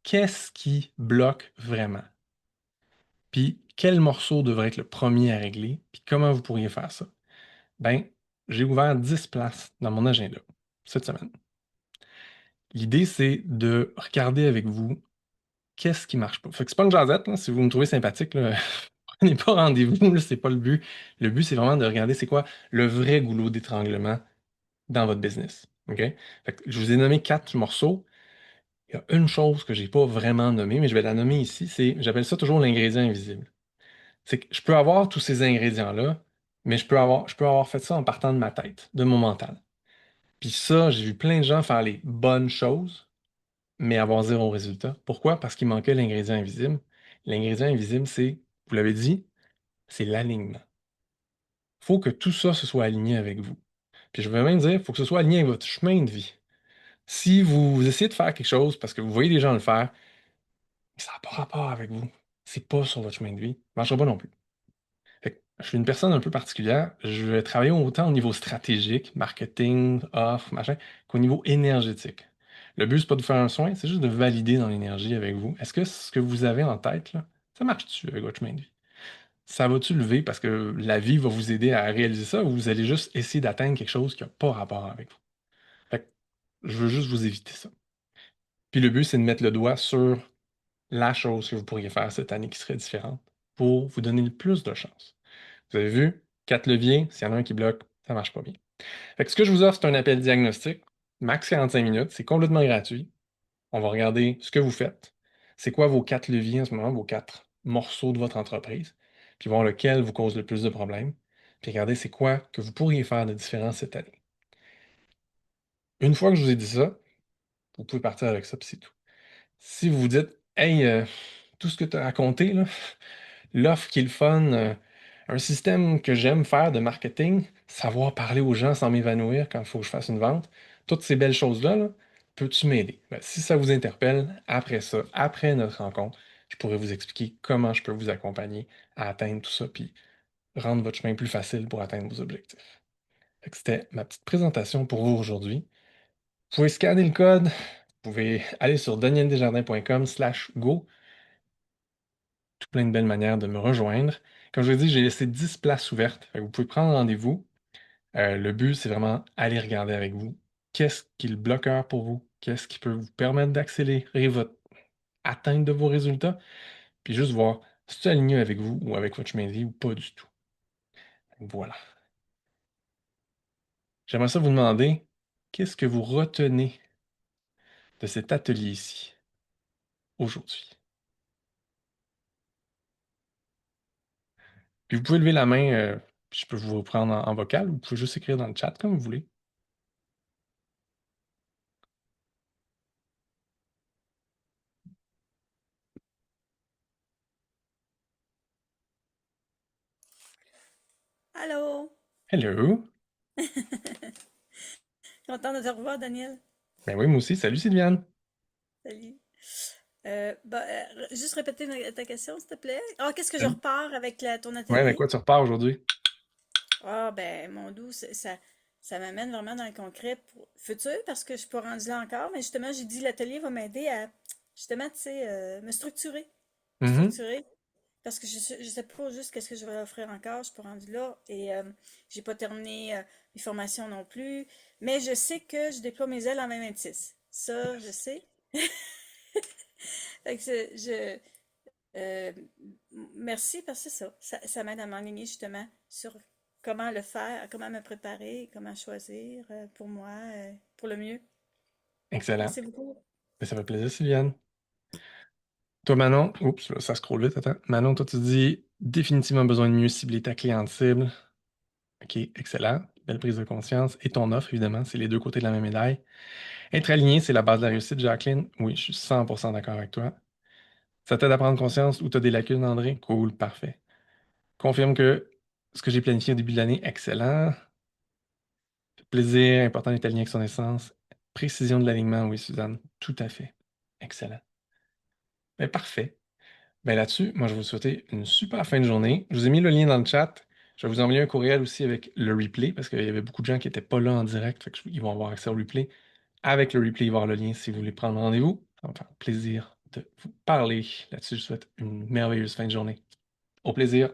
qu'est-ce qui bloque vraiment? Puis quel morceau devrait être le premier à régler? Puis comment vous pourriez faire ça? Ben, j'ai ouvert 10 places dans mon agenda cette semaine. L'idée, c'est de regarder avec vous qu'est-ce qui marche pas. Fait que c'est pas une jasette, là. Si vous me trouvez sympathique, là, prenez pas rendez-vous, là, c'est pas le but. Le but, c'est vraiment de regarder c'est quoi le vrai goulot d'étranglement dans votre business. OK? Fait que je vous ai nommé 4 morceaux. Il y a une chose que j'ai pas vraiment nommée, mais je vais la nommer ici, j'appelle ça toujours l'ingrédient invisible. C'est que je peux avoir tous ces ingrédients-là, mais je peux avoir fait ça en partant de ma tête, de mon mental. Puis ça, j'ai vu plein de gens faire les bonnes choses, mais avoir zéro résultat. Pourquoi? Parce qu'il manquait l'ingrédient invisible. L'ingrédient invisible, c'est, vous l'avez dit, c'est l'alignement. Il faut que tout ça se soit aligné avec vous. Puis je vais même dire, il faut que ce soit aligné avec votre chemin de vie. Si vous essayez de faire quelque chose parce que vous voyez les gens le faire, ça n'a pas rapport avec vous. C'est pas sur votre chemin de vie. Ça ne marchera pas non plus. Fait que je suis une personne un peu particulière. Je vais travailler autant au niveau stratégique, marketing, offre, machin, qu'au niveau énergétique. Le but, c'est pas de vous faire un soin, c'est juste de valider dans l'énergie avec vous. Est-ce que ce que vous avez en tête, là, ça marche-tu avec votre chemin de vie? Ça va-tu lever parce que la vie va vous aider à réaliser ça ou vous allez juste essayer d'atteindre quelque chose qui n'a pas rapport avec vous? Fait que je veux juste vous éviter ça. Puis le but, c'est de mettre le doigt sur la chose que vous pourriez faire cette année qui serait différente pour vous donner le plus de chance. Vous avez vu, 4 leviers, s'il y en a un qui bloque, ça marche pas bien. Fait que ce que je vous offre, c'est un appel diagnostic, max 45 minutes, c'est complètement gratuit. On va regarder ce que vous faites. C'est quoi vos 4 leviers en ce moment, vos 4 morceaux de votre entreprise, puis voir lequel vous cause le plus de problèmes. Puis regardez c'est quoi que vous pourriez faire de différent cette année. Une fois que je vous ai dit ça, vous pouvez partir avec ça, puis c'est tout. Si vous vous dites, hey, tout ce que tu as raconté, là, l'offre qui est le fun, un système que j'aime faire de marketing, savoir parler aux gens sans m'évanouir quand il faut que je fasse une vente, toutes ces belles choses-là, là, peux-tu m'aider? Ben, si ça vous interpelle, après ça, après notre rencontre, je pourrais vous expliquer comment je peux vous accompagner à atteindre tout ça, puis rendre votre chemin plus facile pour atteindre vos objectifs. Fait que c'était ma petite présentation pour vous aujourd'hui. Vous pouvez scanner le code, vous pouvez aller sur danieldesjardins.com/go, tout plein de belles manières de me rejoindre. Comme je vous ai dit, j'ai laissé 10 places ouvertes. Fait que vous pouvez prendre rendez-vous. Le but, c'est vraiment aller regarder avec vous. Qu'est-ce qui est le bloqueur pour vous? Qu'est-ce qui peut vous permettre d'accélérer votre atteinte de vos résultats? Puis juste voir si c'est aligné avec vous ou avec votre chemin de vie ou pas du tout. Voilà. J'aimerais ça vous demander, qu'est-ce que vous retenez de cet atelier-ci aujourd'hui? Puis vous pouvez lever la main, puis je peux vous reprendre en vocal, ou vous pouvez juste écrire dans le chat comme vous voulez. Allô? Hello! Content de te revoir, Daniel. Ben oui, moi aussi. Salut Sylviane. Salut. Juste répéter ta question, s'il te plaît. Ah, qu'est-ce que je Salut. repars avec ton Ouais, avec atelier? quoi tu repars aujourd'hui? Ah, ben, mon doux, ça m'amène vraiment dans le concret pour futur parce que je suis pas rendue là encore. Mais justement, j'ai dit l'atelier va m'aider à, justement, tu sais, me structurer. Me Mhm. structurer. Parce que je sais pas juste qu'est-ce que je vais offrir encore. Je suis pas rendue là. Et j'ai pas terminé mes formations non plus. Mais je sais que je déploie mes ailes en 2026. Ça, je sais. Fait que euh, merci parce que c'est ça. Ça m'aide à m'enligner justement sur comment le faire, comment me préparer, comment choisir pour moi, pour le mieux. Excellent. Merci beaucoup. Ben, ça fait plaisir, Sylviane. Toi, Manon, oups, là, ça scrolle vite, attends. Manon, toi, tu dis définitivement besoin de mieux cibler ta cliente cible. OK, excellent. Belle prise de conscience. Et ton offre, évidemment, c'est les deux côtés de la même médaille. Être aligné, c'est la base de la réussite, Jacqueline. Oui, je suis 100% d'accord avec toi. Ça t'aide à prendre conscience où tu as des lacunes, André? Cool, parfait. Confirme que ce que j'ai planifié au début de l'année, excellent. Plaisir, important d'être aligné avec son essence. Précision de l'alignement, oui, Suzanne, tout à fait. Excellent. Ben, parfait. Ben là-dessus, moi, je vais vous souhaiter une super fin de journée. Je vous ai mis le lien dans le chat. Je vais vous envoyer un courriel aussi avec le replay parce qu'il y avait beaucoup de gens qui n'étaient pas là en direct. Fait que ils vont avoir accès au replay. Avec le replay, il va y avoir le lien si vous voulez prendre rendez-vous. Ça va me faire plaisir de vous parler. Là-dessus, je vous souhaite une merveilleuse fin de journée. Au plaisir.